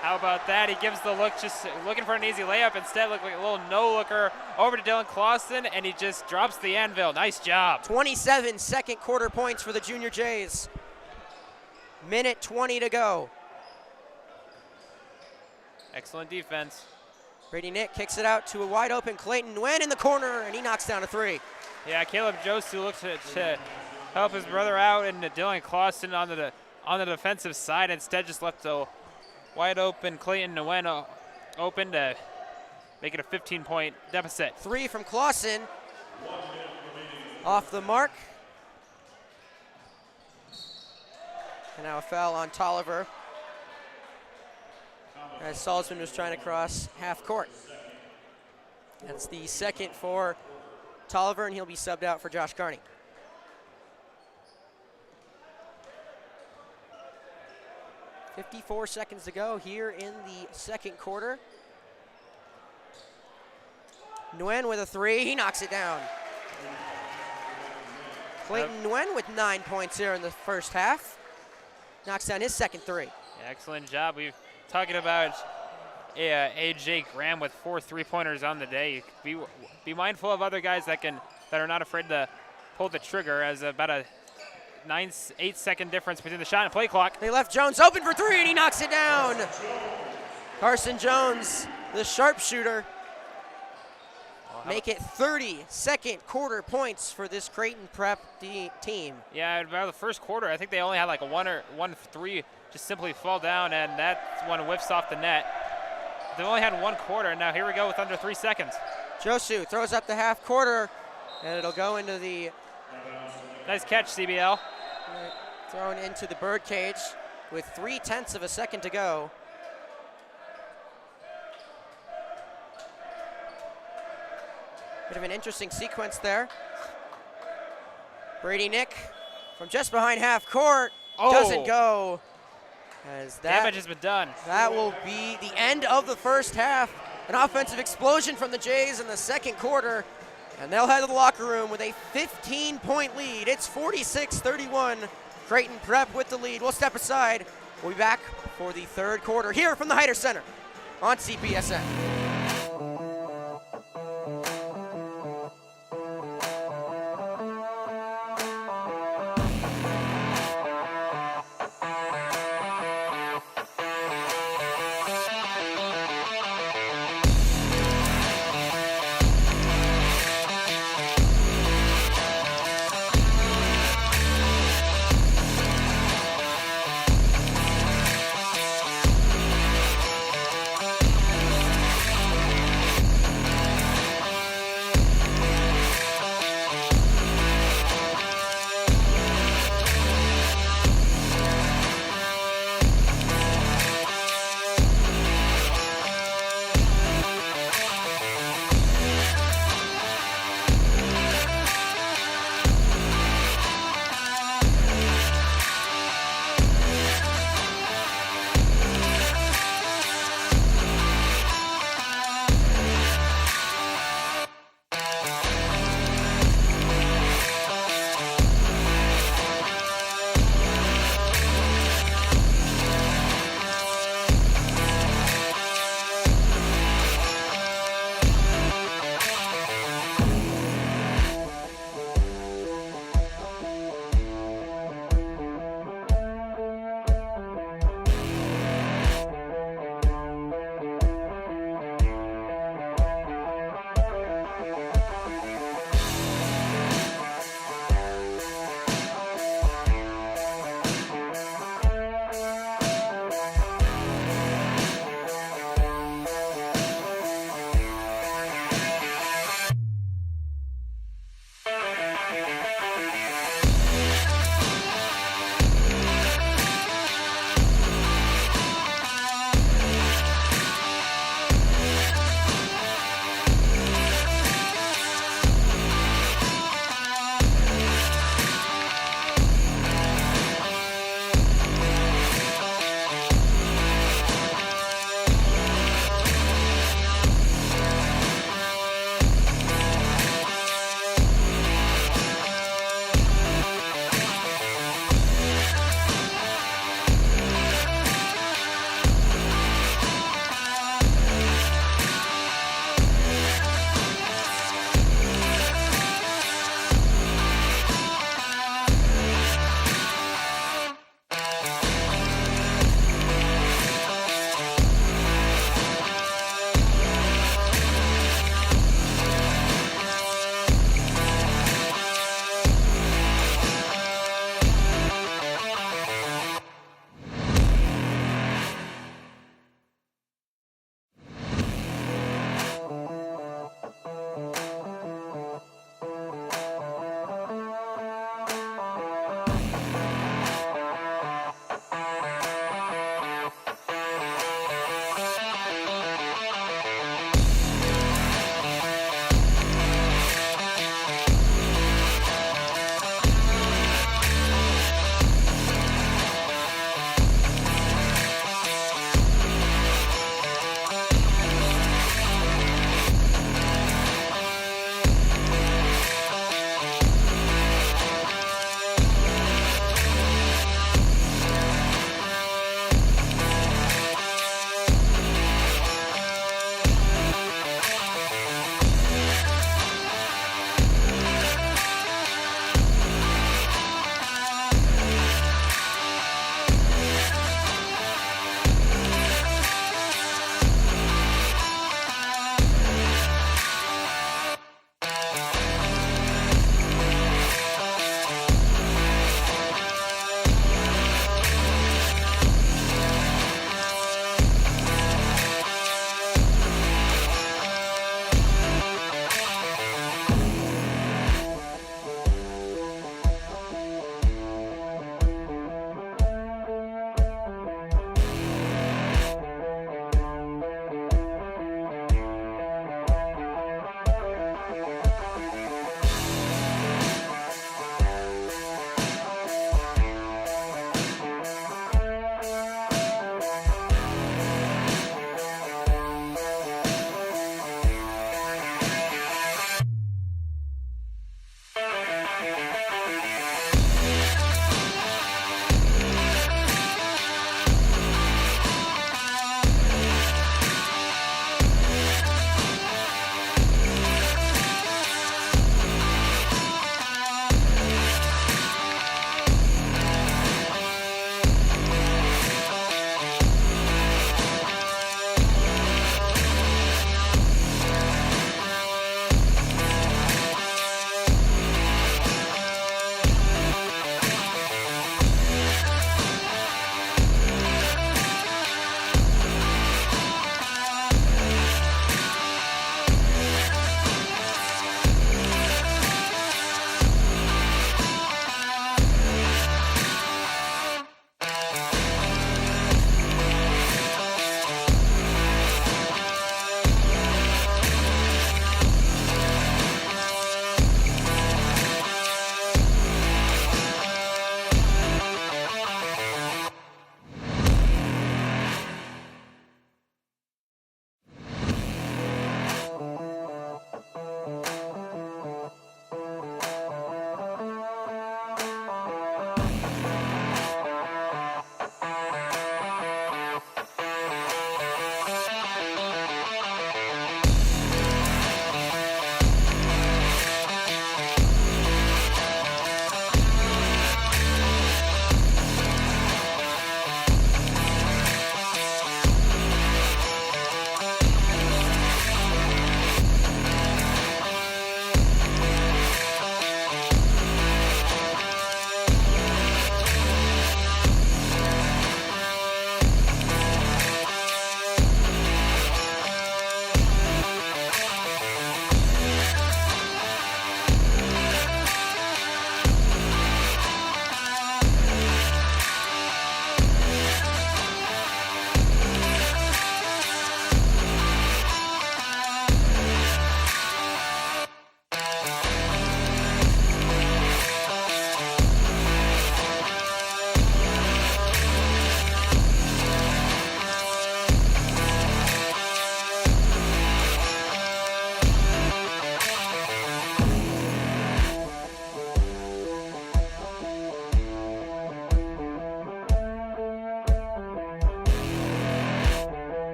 How about that? He gives the look, just looking for an easy layup. Instead, look like a little no-looker over to Dylan Clausen, and he just drops the anvil. Nice job. 27 second quarter points for the Junior Jays. Minute 20 to go. Excellent defense. Brady Nick kicks it out to a wide open Clayton Nguyen in the corner, and he knocks down a three. Yeah, Caleb Josu looks to help his brother out, and Dylan Clausen on the defensive side instead just left the wide open Clayton Nguyen open to make it a 15-point deficit. Three from Clausen. Off the mark. And now a foul on Tolliver, as Salzman was trying to cross half court. That's the second for Tolliver, and he'll be subbed out for Josh Carney. .54 seconds to go here in the second quarter. Nguyen with a three, he knocks it down. Clayton Nguyen with 9 points here in the first half. Knocks down his second three. Yeah, excellent job. We've talking about A.J. Graham with 4 3-pointers on the day. Be mindful of other guys that are not afraid to pull the trigger, as about a 8 second difference between the shot and play clock. They left Jones open for three, and he knocks it down. Carson Jones, the sharpshooter, make it 30 second quarter points for this Creighton Prep team. Yeah, about the first quarter, I think they only had like one three just simply fall down, and that one whiffs off the net. They've only had one quarter, and now here we go with under 3 seconds. Josu throws up the half quarter, and it'll go into the... Nice catch, CBL. Thrown into the bird cage with 0.3 of a second to go. Bit of an interesting sequence there. Brady Nick from just behind half court doesn't go. As damage has been done. That will be the end of the first half. An offensive explosion from the Jays in the second quarter, and they'll head to the locker room with a 15-point lead. It's 46-31. Creighton Prep with the lead. We'll step aside. We'll be back for the third quarter here from the Heider Center on CPSN.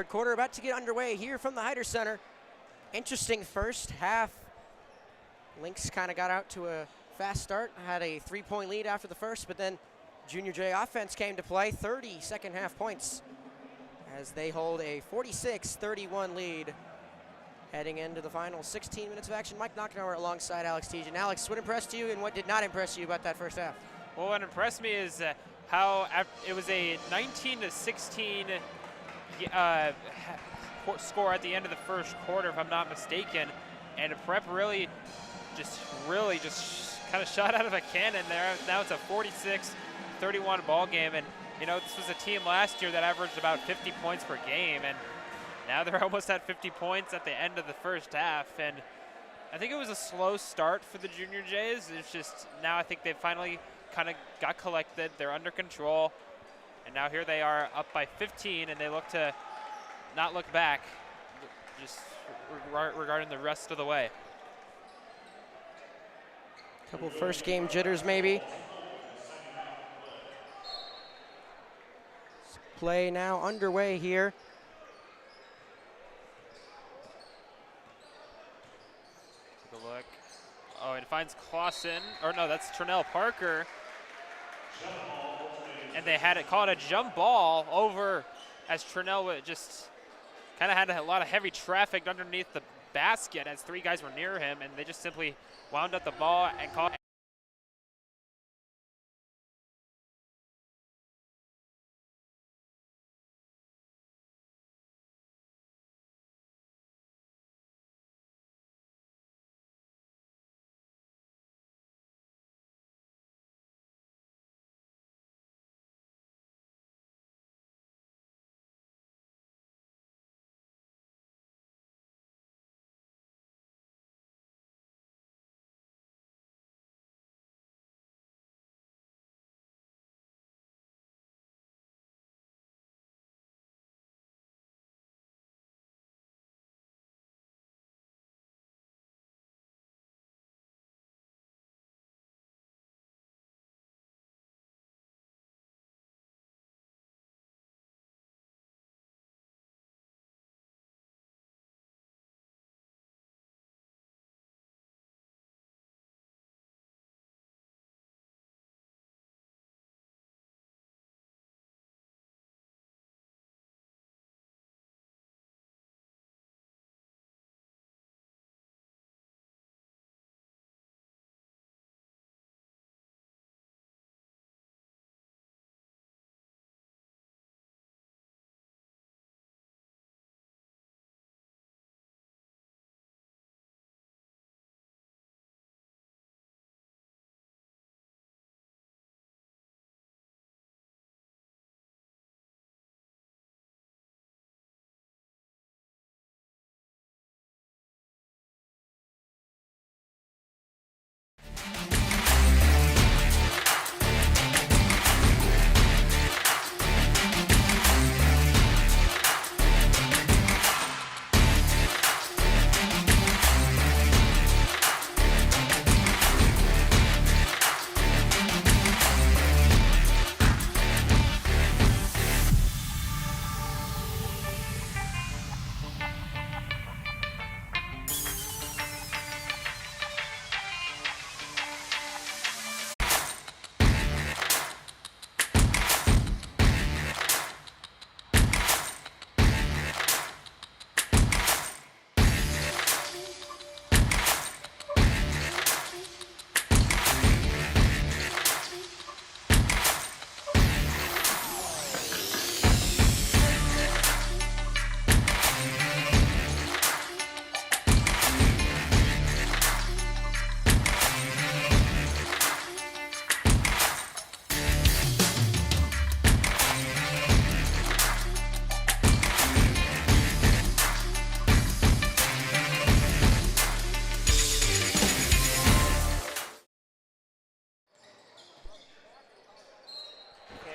Third quarter about to get underway here from the Hyder Center. Interesting first half. Lynx kind of got out to a fast start, had a 3-point lead after the first, but then Junior J offense came to play, 30 second half points as they hold a 46-31 lead heading into the final 16 minutes of action. Mike Knockenauer alongside Alex Tejan. Alex, what impressed you and what did not impress you about that first half? Well, what impressed me is how it was a 19-16 score at the end of the first quarter, if I'm not mistaken, and Prep really just kind of shot out of a cannon there. Now it's a 46-31 ball game, and you know, this was a team last year that averaged about 50 points per game, and now they're almost at 50 points at the end of the first half. And I think it was a slow start for the Junior Jays. It's just now I think they finally kind of got collected. They're under control, and now here they are up by 15, and they look to not look back just regarding the rest of the way. Couple first game jitters maybe. Play now underway here. Take a look. Oh, it finds Clausen, or no, that's Ternell Parker. And they had it called a jump ball over as Ternell just kind of had a lot of heavy traffic underneath the basket as three guys were near him, and they just simply wound up the ball and caught.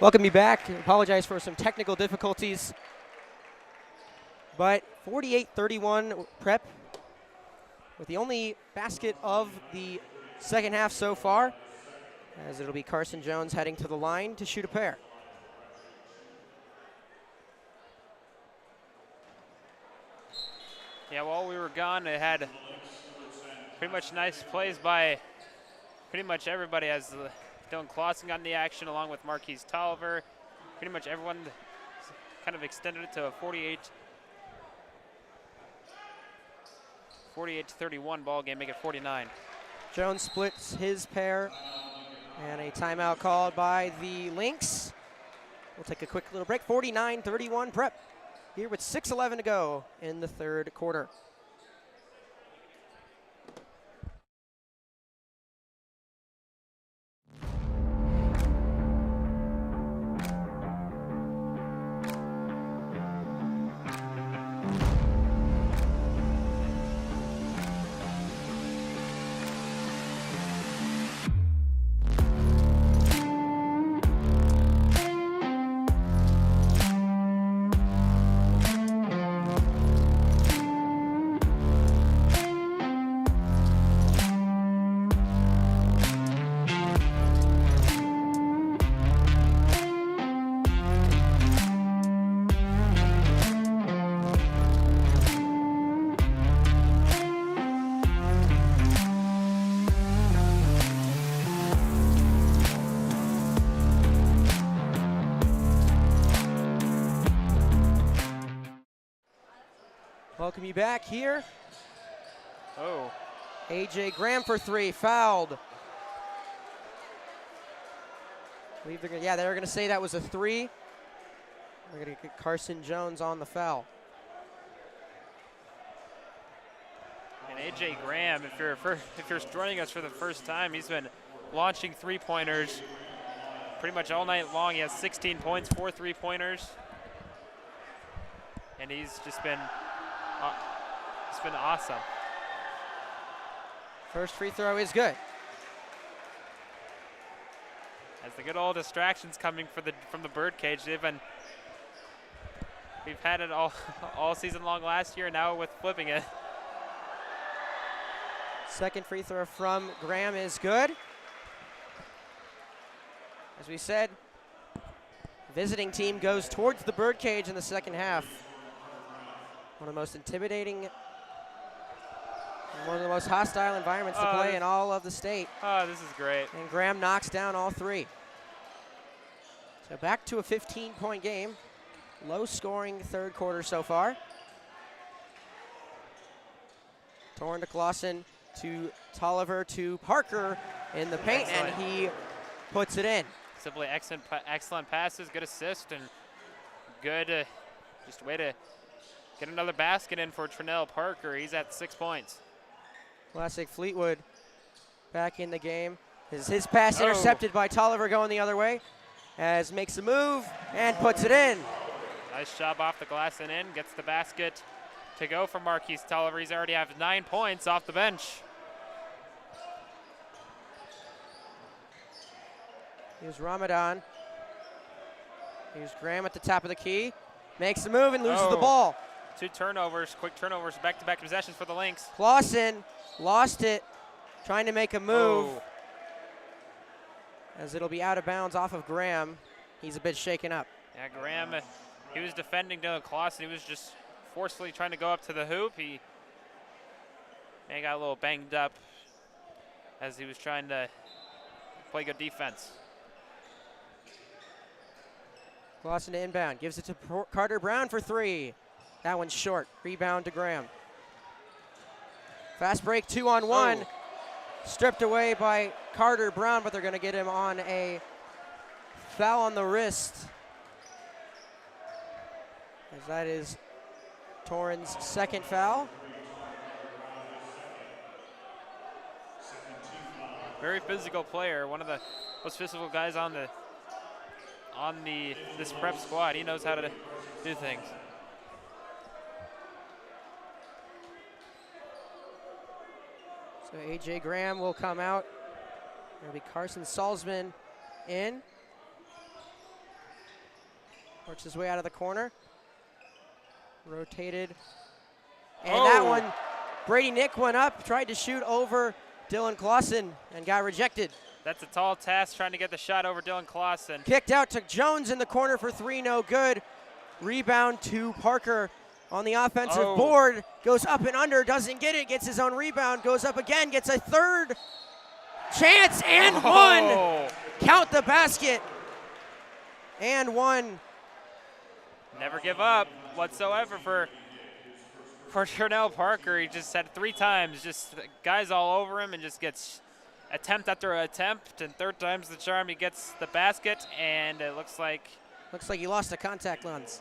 Welcome you back. Apologize for some technical difficulties. But 48-31 Prep with the only basket of the second half so far, as it'll be Carson Jones heading to the line to shoot a pair. Yeah, while we were gone, it had pretty much nice plays by pretty much everybody as Dylan Clausen got in the action along with Marquise Tolliver. Pretty much everyone kind of extended it to a 48-31 ball game, make it 49. Jones splits his pair, and a timeout called by the Lynx. We'll take a quick little break. 49-31 Prep here with 6:11 to go in the third quarter. Welcome you back here. Oh. A.J. Graham for three, fouled. Yeah, they're going to say that was a three. We're going to get Carson Jones on the foul. And A.J. Graham, if you're joining us for the first time, he's been launching three-pointers pretty much all night long. He has 16 points, 4 3-pointers. And he's just been it's been awesome. First free throw is good. As the good old distractions coming from the birdcage, we've had it all season long last year. Now with flipping it. Second free throw from Graham is good. As we said, visiting team goes towards the birdcage in the second half. One of the most intimidating, one of the most hostile environments to play in all of the state. Oh, this is great. And Graham knocks down all three. So back to a 15-point game. Low-scoring third quarter so far. Torn to Clausen, to Tolliver, to Parker in the paint, Excellent. and he puts it in. Simply excellent passes, good assist, and good just way to get another basket in for Trinell Parker. He's at 6 points. Classic Fleetwood back in the game. His pass intercepted by Tolliver going the other way, as makes a move and puts it in. Nice job off the glass and in, gets the basket to go for Marquise Tolliver. He's already have 9 points off the bench. Here's Ramadan. Here's Graham at the top of the key. Makes a move and loses the ball. 2 turnovers, quick turnovers, back-to-back possessions for the Lynx. Clausen lost it, trying to make a move. As it'll be out of bounds off of Graham. He's a bit shaken up. Yeah, Graham, he was defending Dylan Clausen. He was just forcefully trying to go up to the hoop. He got a little banged up as he was trying to play good defense. Clausen to inbound, gives it to Carter Brown for three. That one's short, rebound to Graham. Fast break, 2-on-1. Stripped away by Carter Brown, but they're gonna get him on a foul on the wrist. As that is Torren's second foul. Very physical player, one of the most physical guys on this prep squad. He knows how to do things. So A.J. Graham will come out. It'll be Carson Salzman in. Works his way out of the corner. Rotated. And that one, Brady Nick went up, tried to shoot over Dylan Clausen and got rejected. That's a tall task trying to get the shot over Dylan Clausen. Kicked out to Jones in the corner for three, no good. Rebound to Parker, on the offensive board, goes up and under, doesn't get it, gets his own rebound, goes up again, gets a third chance, and one. Count the basket, and one. Never give up whatsoever for Turnell Parker. He just had 3 times, just guys all over him, and just gets attempt after attempt, and third time's the charm. He gets the basket, and it looks like he lost a contact lens.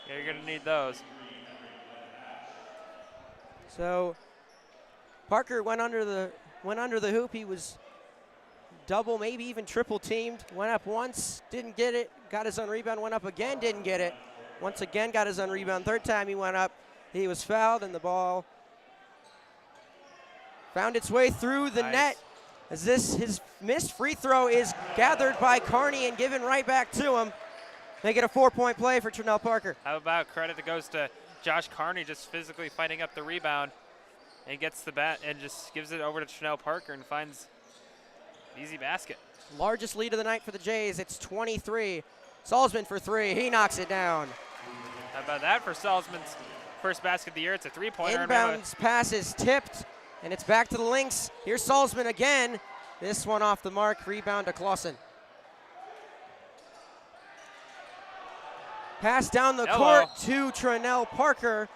Yeah, you're gonna need those. So Parker went under the hoop. He was double, maybe even triple teamed. Went up once, didn't get it. Got his own rebound. Went up again, didn't get it. Once again, got his own rebound. Third time he went up, he was fouled, and the ball found its way through the net. As his missed free throw is gathered by Carney and given right back to him. Make it a 4-point play for Turnell Parker. How about credit that goes to Josh Carney, just physically fighting up the rebound, and he gets the bat and just gives it over to Turnell Parker and finds an easy basket. Largest lead of the night for the Jays. It's 23. Salzman for 3. He knocks it down. How about that for Salzman's first basket of the year? It's a 3-pointer. Inbounds pass is tipped, and it's back to the Lynx. Here's Salzman again. This one off the mark. Rebound to Clausen. Pass down the court to Turnell Parker.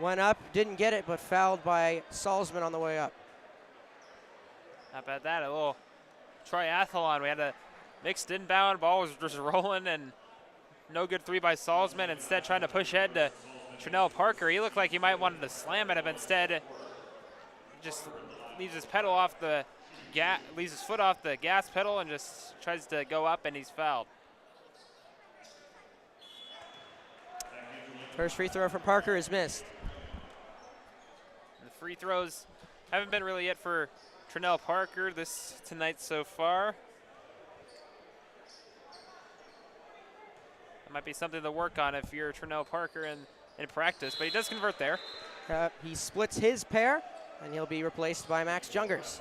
Went up, didn't get it, but fouled by Salzman on the way up. How about that? A little triathlon. We had a mixed inbound. Ball was just rolling, and no good 3 by Salzman. Instead, trying to push ahead to Turnell Parker. He looked like he might wanted to slam it, but instead just leaves his pedal off the leaves his foot off the gas pedal and just tries to go up, and he's fouled. First free throw from Parker is missed. The free throws haven't been really it for Turnell Parker tonight so far. That might be something to work on if you're Turnell Parker in practice, but he does convert there. He splits his pair, and he'll be replaced by Max Jungers.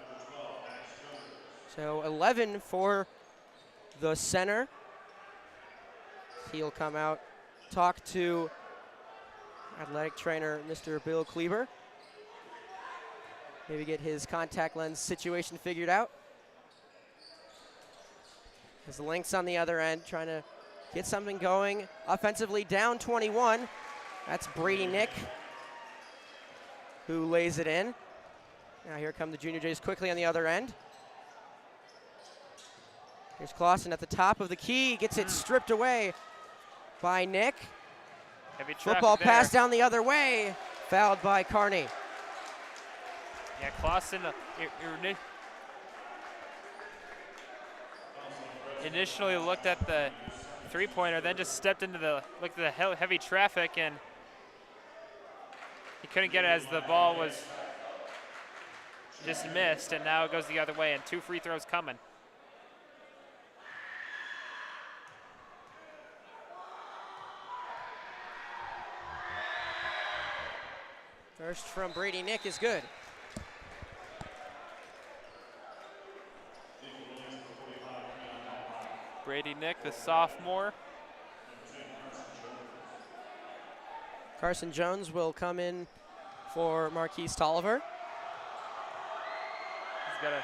So 11 for the center. He'll come out, talk to athletic trainer Mr. Bill Kleber. Maybe get his contact lens situation figured out. There's the Lynx on the other end, trying to get something going. Offensively down 21. That's Brady Nick, who lays it in. Now here come the Junior Jays quickly on the other end. Here's Clausen at the top of the key, gets it stripped away by Nick. Football pass down the other way, fouled by Carney. Yeah, Clausen initially looked at the 3-pointer, then just stepped into looked at the heavy traffic, and he couldn't get it as the ball was just missed, and now it goes the other way, and 2 free throws coming. First from Brady Nick is good. Brady Nick, the sophomore. Carson Jones will come in for Marquise Tolliver. He's got a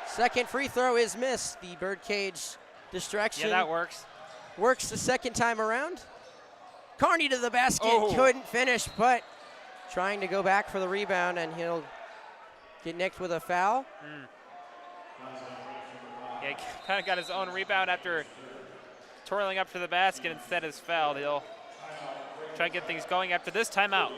second free throw is missed. The birdcage distraction. Yeah, that works. Works the second time around. Carney to the basket, couldn't finish, but trying to go back for the rebound, and he'll get nicked with a foul. Yeah, he kind of got his own rebound after twirling up to the basket, instead is fouled. He'll try to get things going after this timeout.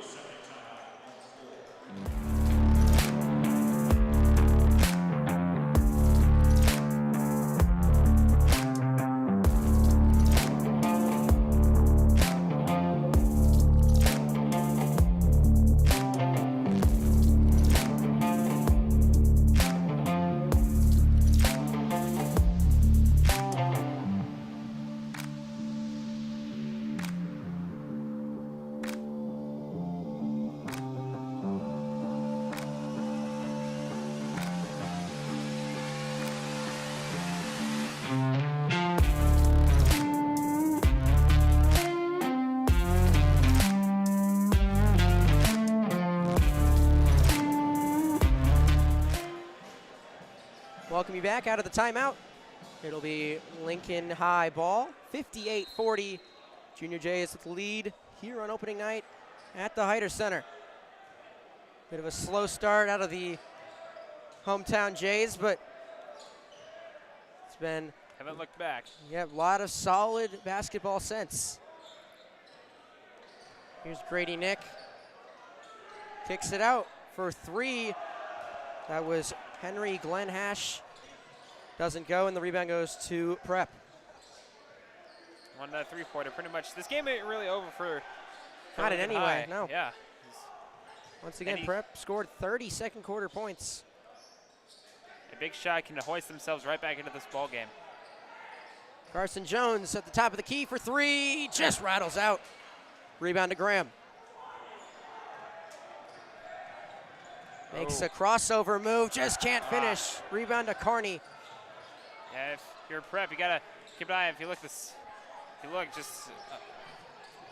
welcome you back out of the timeout. It'll be Lincoln High ball, 58-40. Junior Jays with the lead here on opening night at the Heider Center. Bit of a slow start out of the hometown Jays, but it's been... Haven't looked back. Yeah, a lot of solid basketball since. Here's Grady Nick. Kicks it out for three. That was Henry Glenhash. Doesn't go, and the rebound goes to Prep. One three-pointer, pretty much. This game ain't really over for Not in Lincoln any way, High. no. Yeah. Once again, Prep scored 30 second quarter points. A big shot can hoist themselves right back into this ball game. Carson Jones at the top of the key for three. Just rattles out. Rebound to Graham. Makes a crossover move, just can't finish. Rebound to Carney. Yeah, if you're Prep, you gotta keep an eye. If you look just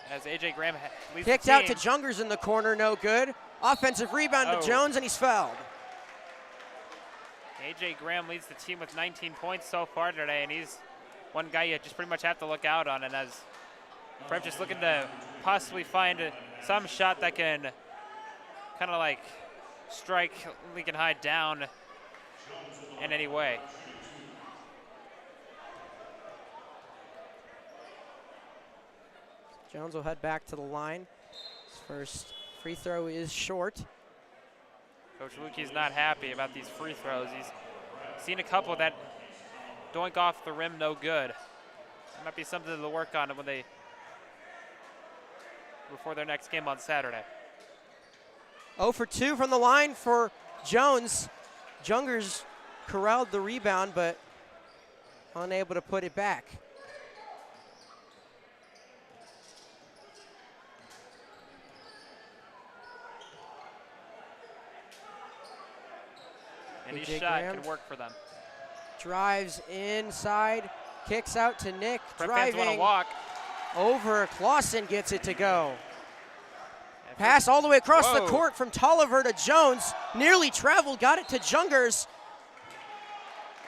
as AJ Graham leads Kicked the out team. to Jungers in the corner, no good. Offensive rebound to Jones, and he's fouled. AJ Graham leads the team with 19 points so far today, and he's one guy you just pretty much have to look out on. And as Prep just looking to possibly find some shot that can kind of like strike Lincoln High down in any way. Jones will head back to the line. His first free throw is short. Coach Lukey's not happy about these free throws. He's seen a couple that doink off the rim no good. That might be something to work on when before their next game on Saturday. 0 for 2 from the line for Jones. Jungers corralled the rebound, but unable to put it back. Any AJ shot Graham can work for them. drives inside, kicks out to Nick, Prep fans want to driving walk. over. Clausen gets it to go. Pass all the way across the court from Tolliver to Jones. Nearly traveled, got it to Jungers.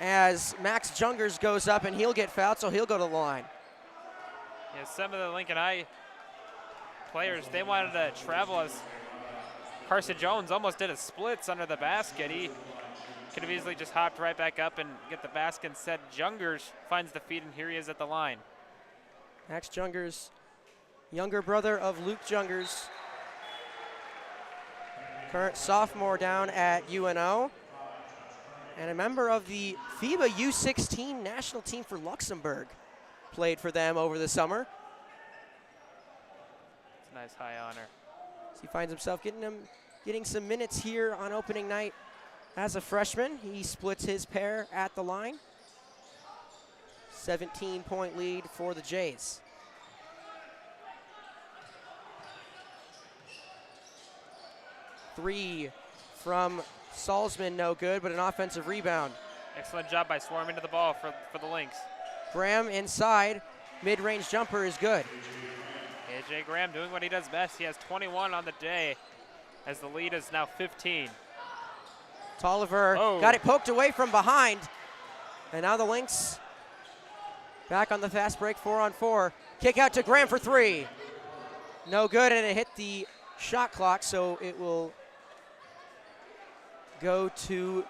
As Max Jungers goes up, and he'll get fouled, so he'll go to the line. Yeah, some of the Lincoln High players, they wanted to travel as Carson Jones almost did a splits under the basket. He could have easily just hopped right back up and get the basket. Instead, Jungers finds the feed, and here he is at the line. Max Jungers, younger brother of Luke Jungers. Current sophomore down at UNO. And a member of the FIBA U16 national team for Luxembourg. Played for them over the summer. It's a nice high honor. So he finds himself getting some minutes here on opening night as a freshman. He splits his pair at the line. 17-point lead for the Jays. Three from Salzman, no good, but an offensive rebound. Excellent job by swarming to the ball for the Lynx. Graham inside, mid-range jumper is good. AJ Graham doing what he does best. He has 21 on the day as the lead is now 15. Tolliver got it poked away from behind. And now the Lynx back on the fast break, 4-on-4. Kick out to Graham for three. No good, and it hit the shot clock, so it will go to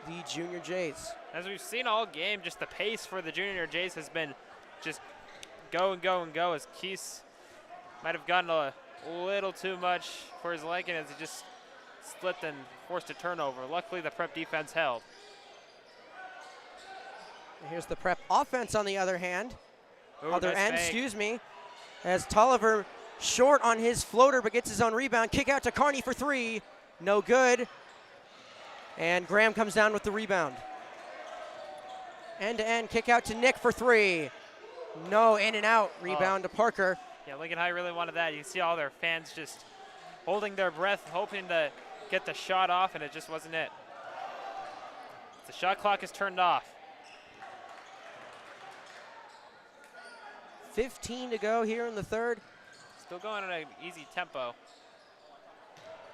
the Junior Jays. As we've seen all game, just the pace for the Junior Jays has been just go and go and go, as Keese might have gotten a little too much for his liking as he just slipped and forced a turnover. Luckily, the Prep defense held. Here's the Prep offense on the other hand. Other nice end, fake. excuse me. As Tolliver short on his floater but gets his own rebound. Kick out to Carney for three. No good. And Graham comes down with the rebound. End-to-end kick out to Nick for three. No, in and out. Rebound to Parker. Yeah, Lincoln High really wanted that. You can see all their fans just holding their breath, hoping to get the shot off, and it just wasn't it. The shot clock is turned off. 15 to go here in the third. Still going at an easy tempo.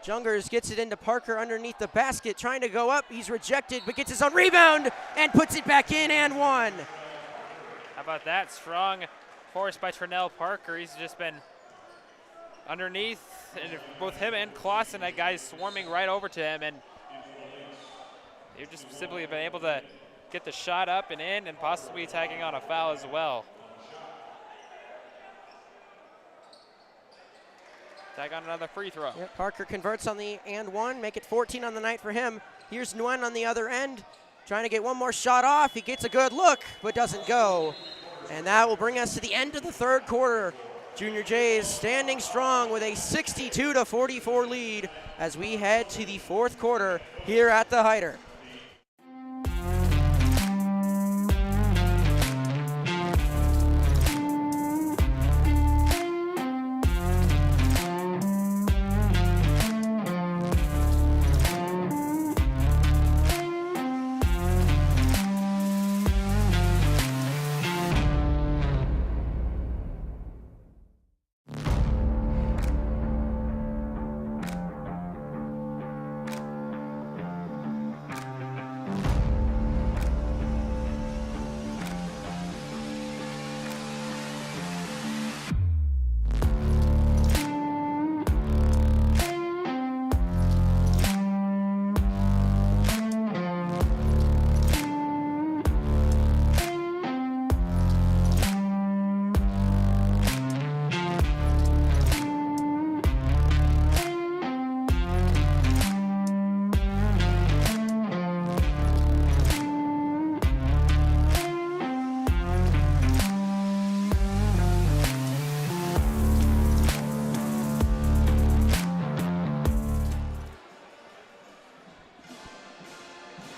Jungers gets it into Parker underneath the basket, trying to go up. He's rejected, but gets his own rebound and puts it back in and one. How about that? Strong force by Trinell Parker. He's just been underneath, and both him and Clausen had guys swarming right over to him, and they've just simply been able to get the shot up and in and possibly tagging on a foul as well. Tag on another free throw. Yep, Parker converts on the and one, make it 14 on the night for him. Here's Nguyen on the other end, trying to get one more shot off. He gets a good look, but doesn't go. And that will bring us to the end of the third quarter. Junior Jays standing strong with a 62-44 lead as we head to the fourth quarter here at the Hyder.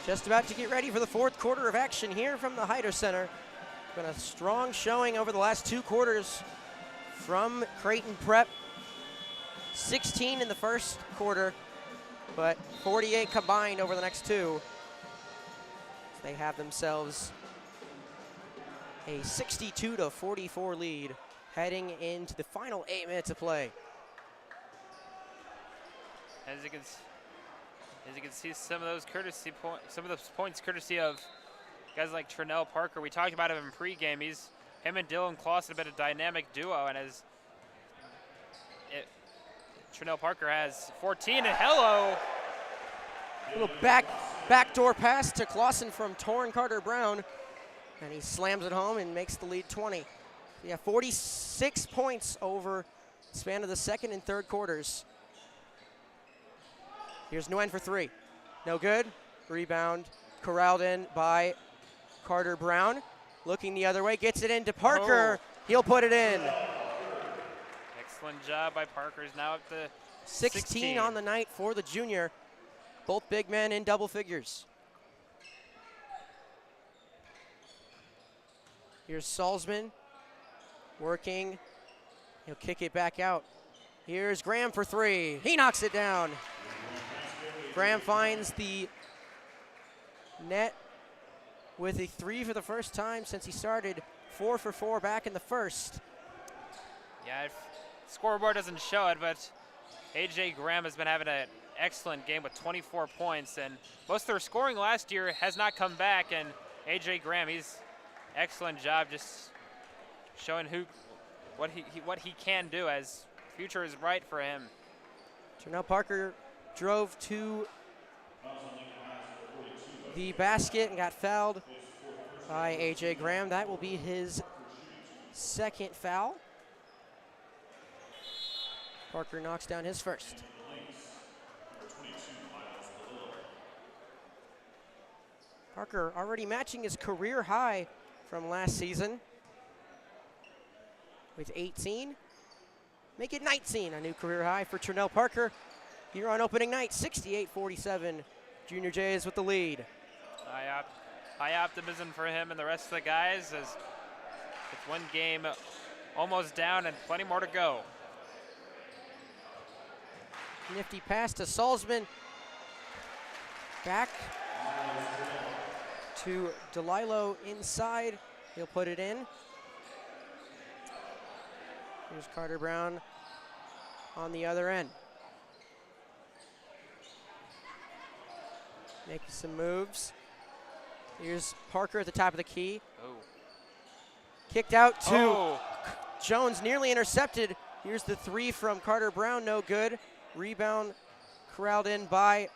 Just about to get ready for the fourth quarter of action here from the Hyder Center. Been a strong showing over the last two quarters from Creighton Prep. 16 in the first quarter, but 48 combined over the next two. They have themselves a 62-44 lead heading into the final 8 minutes of play. As you can see, some of those points courtesy of guys like Trinell Parker. We talked about him in pregame. Him and Dylan Clausen have been a dynamic duo, and Trinell Parker has 14, and hello. Little backdoor pass to Clausen from Torrin Carter-Brown, and he slams it home and makes the lead 20. So yeah, 46 points over the span of the second and third quarters. Here's Nguyen for three. No good. Rebound corralled in by Carter-Brown. Looking the other way, gets it into Parker. Oh. He'll put it in. Excellent job by Parker. He's now up to 16 on the night for the junior. Both big men in double figures. Here's Salzman working. He'll kick it back out. Here's Graham for three. He knocks it down. Graham finds the net with a three for the first time since he started 4 for 4 back in the first. Yeah, scoreboard doesn't show it, but A.J. Graham has been having an excellent game with 24 points, and most of their scoring last year has not come back, and A.J. Graham, he's excellent job just showing what he can do, as future is bright for him. Trinell Parker drove to the basket and got fouled by A.J. Graham. That will be his second foul. Parker knocks down his first. Parker already matching his career high from last season with 18. Make it 19, a new career high for Trinell Parker. Here on opening night, 68-47. Junior Jays with the lead. High optimism for him and the rest of the guys, as with one game almost down and plenty more to go. Nifty pass to Salzman. Back to DeLilo inside. He'll put it in. Here's Carter-Brown on the other end. making some moves. Here's Parker at the top of the key. Oh. Kicked out to Jones, nearly intercepted. Here's the three from Carter Brown, no good. Rebound corralled in by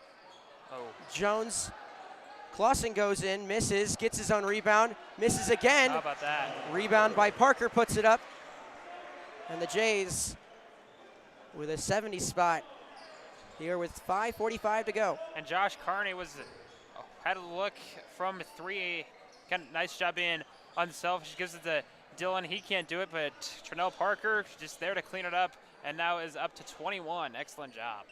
Jones. Clausen goes in, misses, gets his own rebound, misses again. How about that? Rebound by Parker, puts it up. And the Jays with a 70 spot here with 5:45 to go. And Josh Carney had a look from three. Nice job being unselfish. Gives it to Dylan. He can't do it, but Trinell Parker just there to clean it up, and now is up to 21. Excellent job.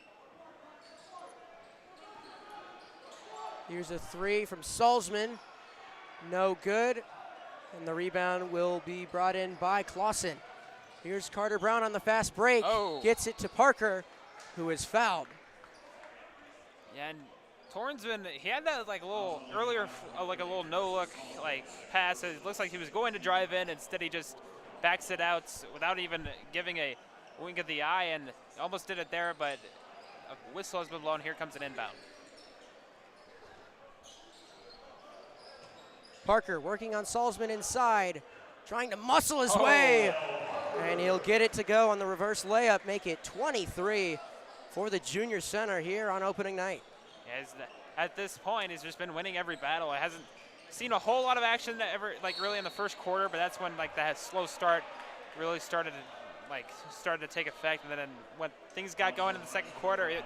Here's a three from Salzman. No good. And the rebound will be brought in by Clausen. Here's Carter Brown on the fast break. Gets it to Parker, who is fouled. Yeah, and Torrens he had that like a little earlier, like a little no-look like pass. It looks like he was going to drive in. Instead, he just backs it out without even giving a wink of the eye, and almost did it there, but a whistle has been blown. Here comes an inbound. Parker working on Salzman inside, trying to muscle his way, and he'll get it to go on the reverse layup, make it 23 for the junior center here on opening night. Yeah, at this point, he's just been winning every battle. It hasn't seen a whole lot of action really in the first quarter, but that's when like that slow start really started to take effect, and then when things got going in the second quarter, it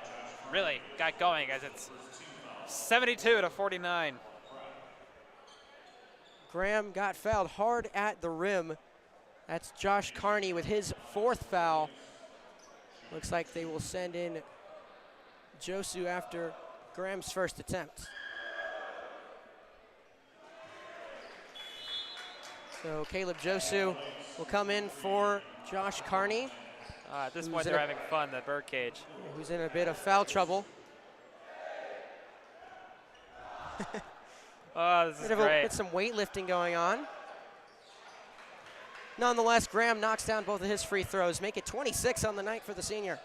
really got going as it's 72-49. Graham got fouled hard at the rim. That's Josh Carney with his fourth foul. Looks like they will send in Josu after Graham's first attempt. So Caleb Josu will come in for Josh Carney. At this point, they're having fun, the birdcage. Who's in a bit of foul trouble. This is great. With some weightlifting going on. Nonetheless, Graham knocks down both of his free throws, make it 26 on the night for the senior.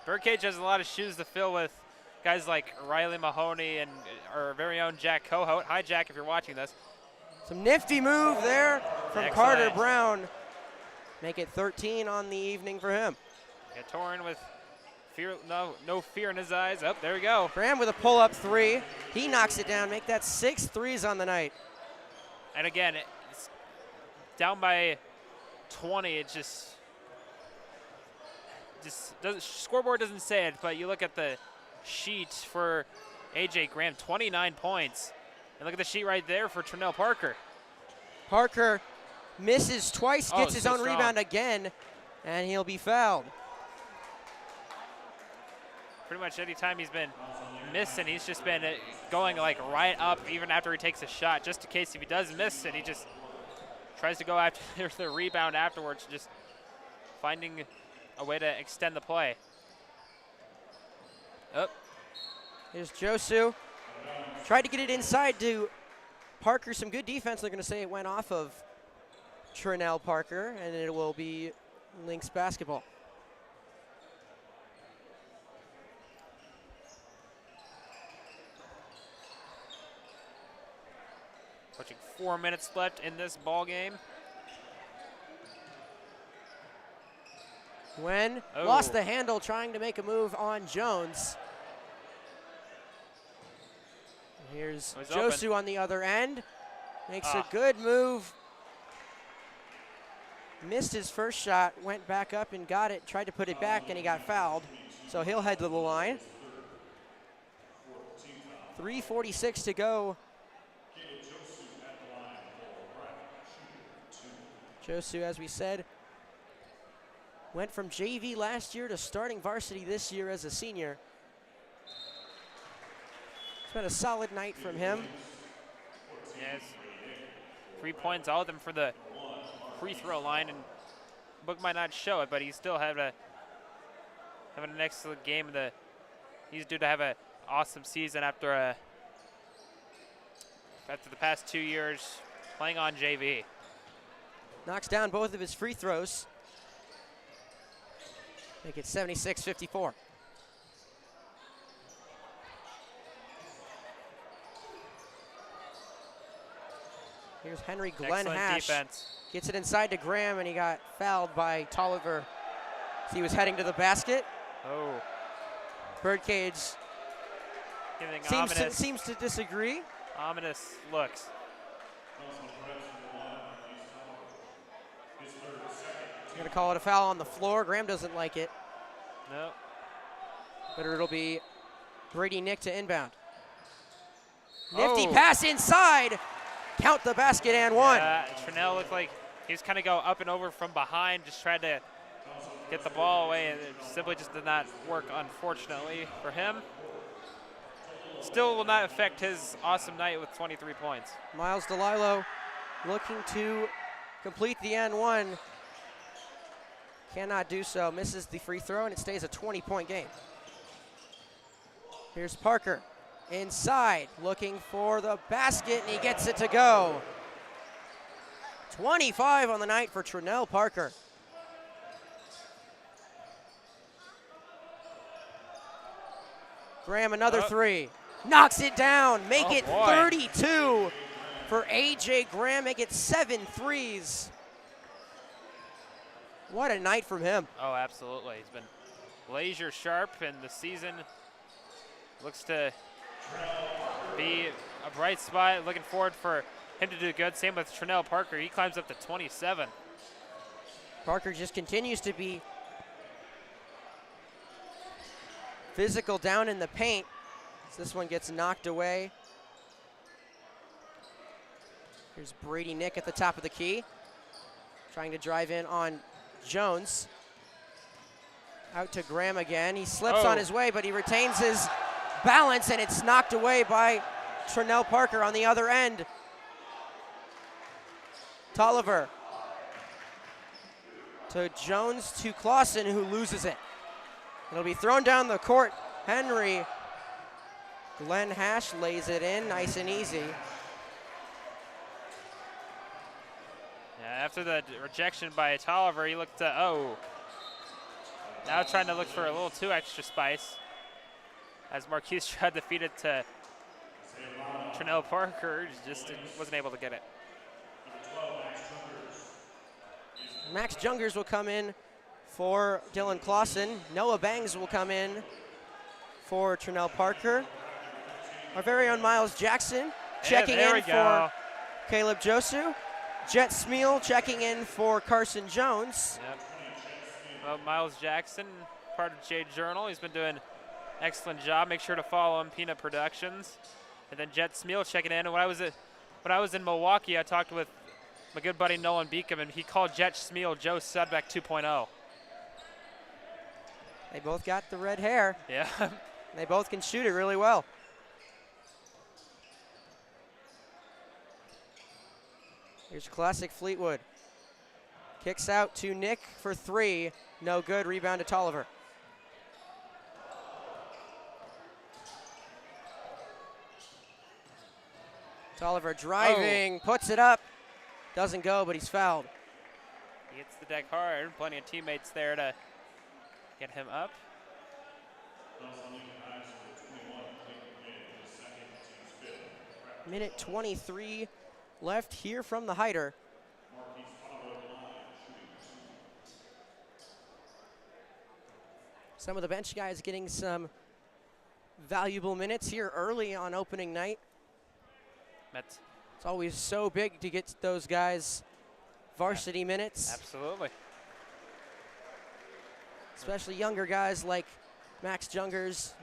Birdcage has a lot of shoes to fill with guys like Riley Mahoney and our very own Jack Cohout. Hi, Jack, if you're watching this. Some nifty move there from Excellent. Carter Brown. Make it 13 on the evening for him. Yeah, Torrin with no fear in his eyes. Oh, there we go. Graham with a pull-up three. He knocks it down, make that 6 threes on the night. And again, it's down by 20. It just doesn't, scoreboard doesn't say it, but you look at the sheet for AJ Graham, 29 points. And look at the sheet right there for Trinell Parker. Parker misses twice, gets his own rebound again, and he'll be fouled. Pretty much any time he's been missing, he's just been going like right up even after he takes a shot, just in case if he does miss it, he just tries to go after the rebound afterwards, just finding a way to extend the play. Here's Josu. Tried to get it inside to Parker. Some good defense. They're going to say it went off of Trinell Parker, and it will be Lynx basketball. Approaching 4 minutes left in this ball game. Wen lost the handle trying to make a move on Jones. Here's Josu on the other end. Makes a good move. Missed his first shot, went back up and got it, tried to put it back, and he got fouled. So he'll head to the line. 3:46 to go. Josu, as we said, went from JV last year to starting varsity this year as a senior. It's been a solid night from him. Yes. 3 points, all of them for the free throw line, and book might not show it, but he still having an excellent game. He's due to have an awesome season after the past 2 years playing on JV. Knocks down both of his free throws. Make it 76-54. Here's Henry Glenn Excellent Hash. defense. Gets it inside to Graham, and he got fouled by Tolliver as he was heading to the basket. Oh, Birdcage giving seems to disagree. ominous looks. Going to call it a foul on the floor. Graham doesn't like it, No. but it'll be Brady Nick to inbound. Nifty Oh. pass inside. Count the basket and one. Trinell looked like he was kind of go up and over from behind, just tried to get the ball away, and it simply just did not work, unfortunately, for him. Still will not affect his awesome night with 23 points. Miles DeLillo looking to complete the N1. Cannot do so. Misses the free throw, and it stays a 20-point game. Here's Parker inside, looking for the basket, and he gets it to go. 25 on the night for Trinell Parker. Graham, another three. Knocks it down. Make it boy. 32 for A.J. Graham. Make it 7 threes. What a night from him. Oh, absolutely. He's been laser sharp, and the season looks to be a bright spot. Looking forward for him to do good. Same with Trinell Parker. He climbs up to 27. Parker just continues to be physical down in the paint. So this one gets knocked away. Here's Brady Nick at the top of the key, trying to drive in on Jones. Out to Graham again. He slips on his way, but he retains his balance, and it's knocked away by Trinell Parker on the other end. Tolliver to Jones to Clausen, who loses it. It'll be thrown down the court. Henry Glenn Hash lays it in, nice and easy. Yeah, after the rejection by Tolliver, he looked now trying to look for a little too extra spice, as Marquise tried to feed it to Trinell Parker, just wasn't able to get it. Max Jungers will come in for Dylan Clausen. Noah Bangs will come in for Trinell Parker. Our very own Miles Jackson checking in for Caleb Josu. Jet Smeal checking in for Carson Jones. Yep. Well, Miles Jackson, part of J Journal. He's been doing an excellent job. Make sure to follow him, Peanut Productions. And then Jet Smeal checking in. And when I was in Milwaukee, I talked with my good buddy Nolan Beacom, and he called Jet Smeal Joe Sudbeck 2.0. They both got the red hair. Yeah. They both can shoot it really well. Here's classic Fleetwood. Kicks out to Nick for three. No good. Rebound to Tolliver. Tolliver driving, puts it up. Doesn't go, but he's fouled. He hits the deck hard. Plenty of teammates there to get him up. Minute 23 left here from the Hyder. Some of the bench guys getting some valuable minutes here early on opening night. That's It's always so big to get those guys varsity minutes. absolutely. Especially younger guys like Max Jungers,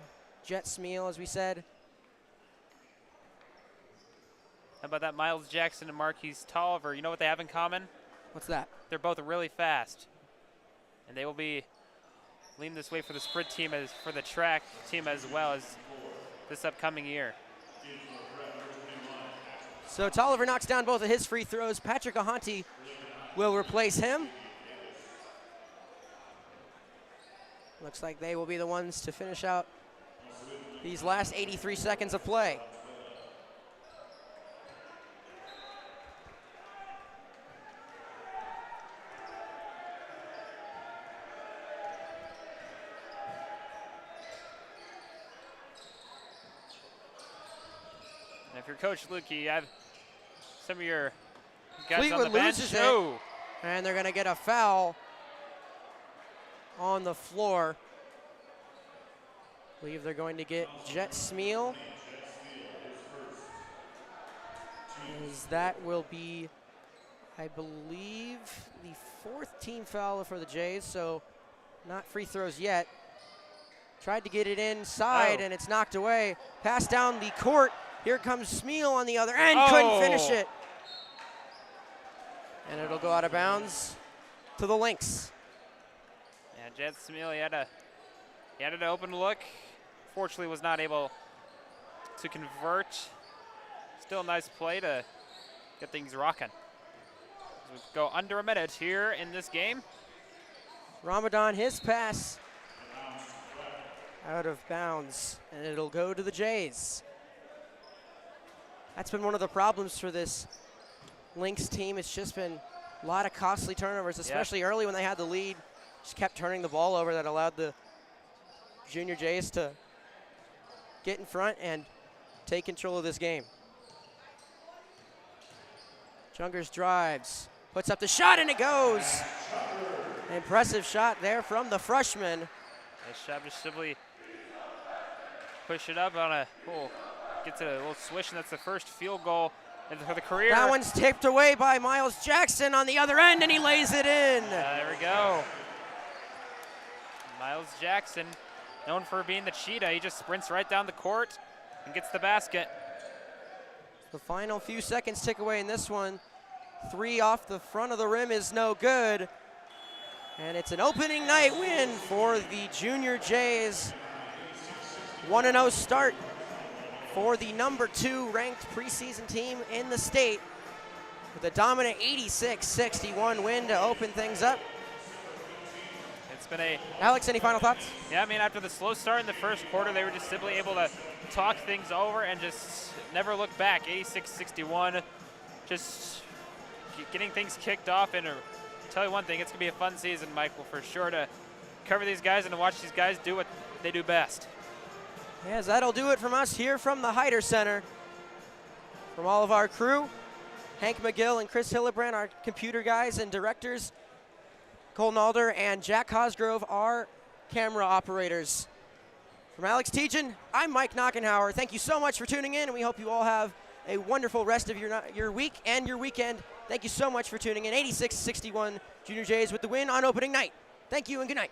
Jet Smeal, as we said. How about that Miles Jackson and Marquise Tolliver? You know what they have in common? What's that? They're both really fast. And they will be leading this way for the sprint team as for the track team as well as this upcoming year. So Tolliver knocks down both of his free throws. Patrick Ahanti will replace him. Looks like they will be the ones to finish out these last 83 seconds of play. And if you're Coach Lukey, you have some of your Guys on the Fleetwood bench. loses it. Oh. And they're going to get a foul on the floor. I believe they're going to get Jet Smeal. As that will be, I believe, the 4th team foul for the Jays, so not free throws yet. Tried to get it inside, and it's knocked away. Pass down the court. Here comes Smeal on the other end. Couldn't finish it. And it'll go out of bounds to the Lynx. Yeah, Jet Smeal, he had an open look. Fortunately, was not able to convert. Still a nice play to get things rocking. As we go under a minute here in this game. Ramadan, his pass out of bounds, and it'll go to the Jays. That's been one of the problems for this Lynx team. It's just been a lot of costly turnovers, especially early when they had the lead. Just kept turning the ball over. That allowed the Junior Jays to get in front and take control of this game. Jungers drives, puts up the shot, and it goes. Impressive shot there from the freshman. Nice shot, just simply push it up on gets a little swish, and that's the first field goal for the career. That one's tipped away by Miles Jackson on the other end, and he lays it in. There we go. Miles Jackson, known for being the cheetah, he just sprints right down the court and gets the basket. The final few seconds tick away in this one. 3 off the front of the rim is no good. And it's an opening night win for the Junior Jays. 1-0 start for the number 2 ranked preseason team in the state, with a dominant 86-61 win to open things up. It's been Alex, any final thoughts? Yeah, I mean, after the slow start in the first quarter, they were just simply able to talk things over and just never look back. 86-61, just getting things kicked off. And I'll tell you one thing, it's going to be a fun season, Michael, for sure, to cover these guys and to watch these guys do what they do best. Yes, that'll do it from us here from the Heider Center. From all of our crew, Hank McGill and Chris Hillebrand, our computer guys and directors, Cole Nalder and Jack Cosgrove, our camera operators. From Alex Tejan, I'm Mike Knockenhauer. Thank you so much for tuning in, and we hope you all have a wonderful rest of your week and your weekend. Thank you so much for tuning in. 86-61 Junior Jays with the win on opening night. Thank you and good night.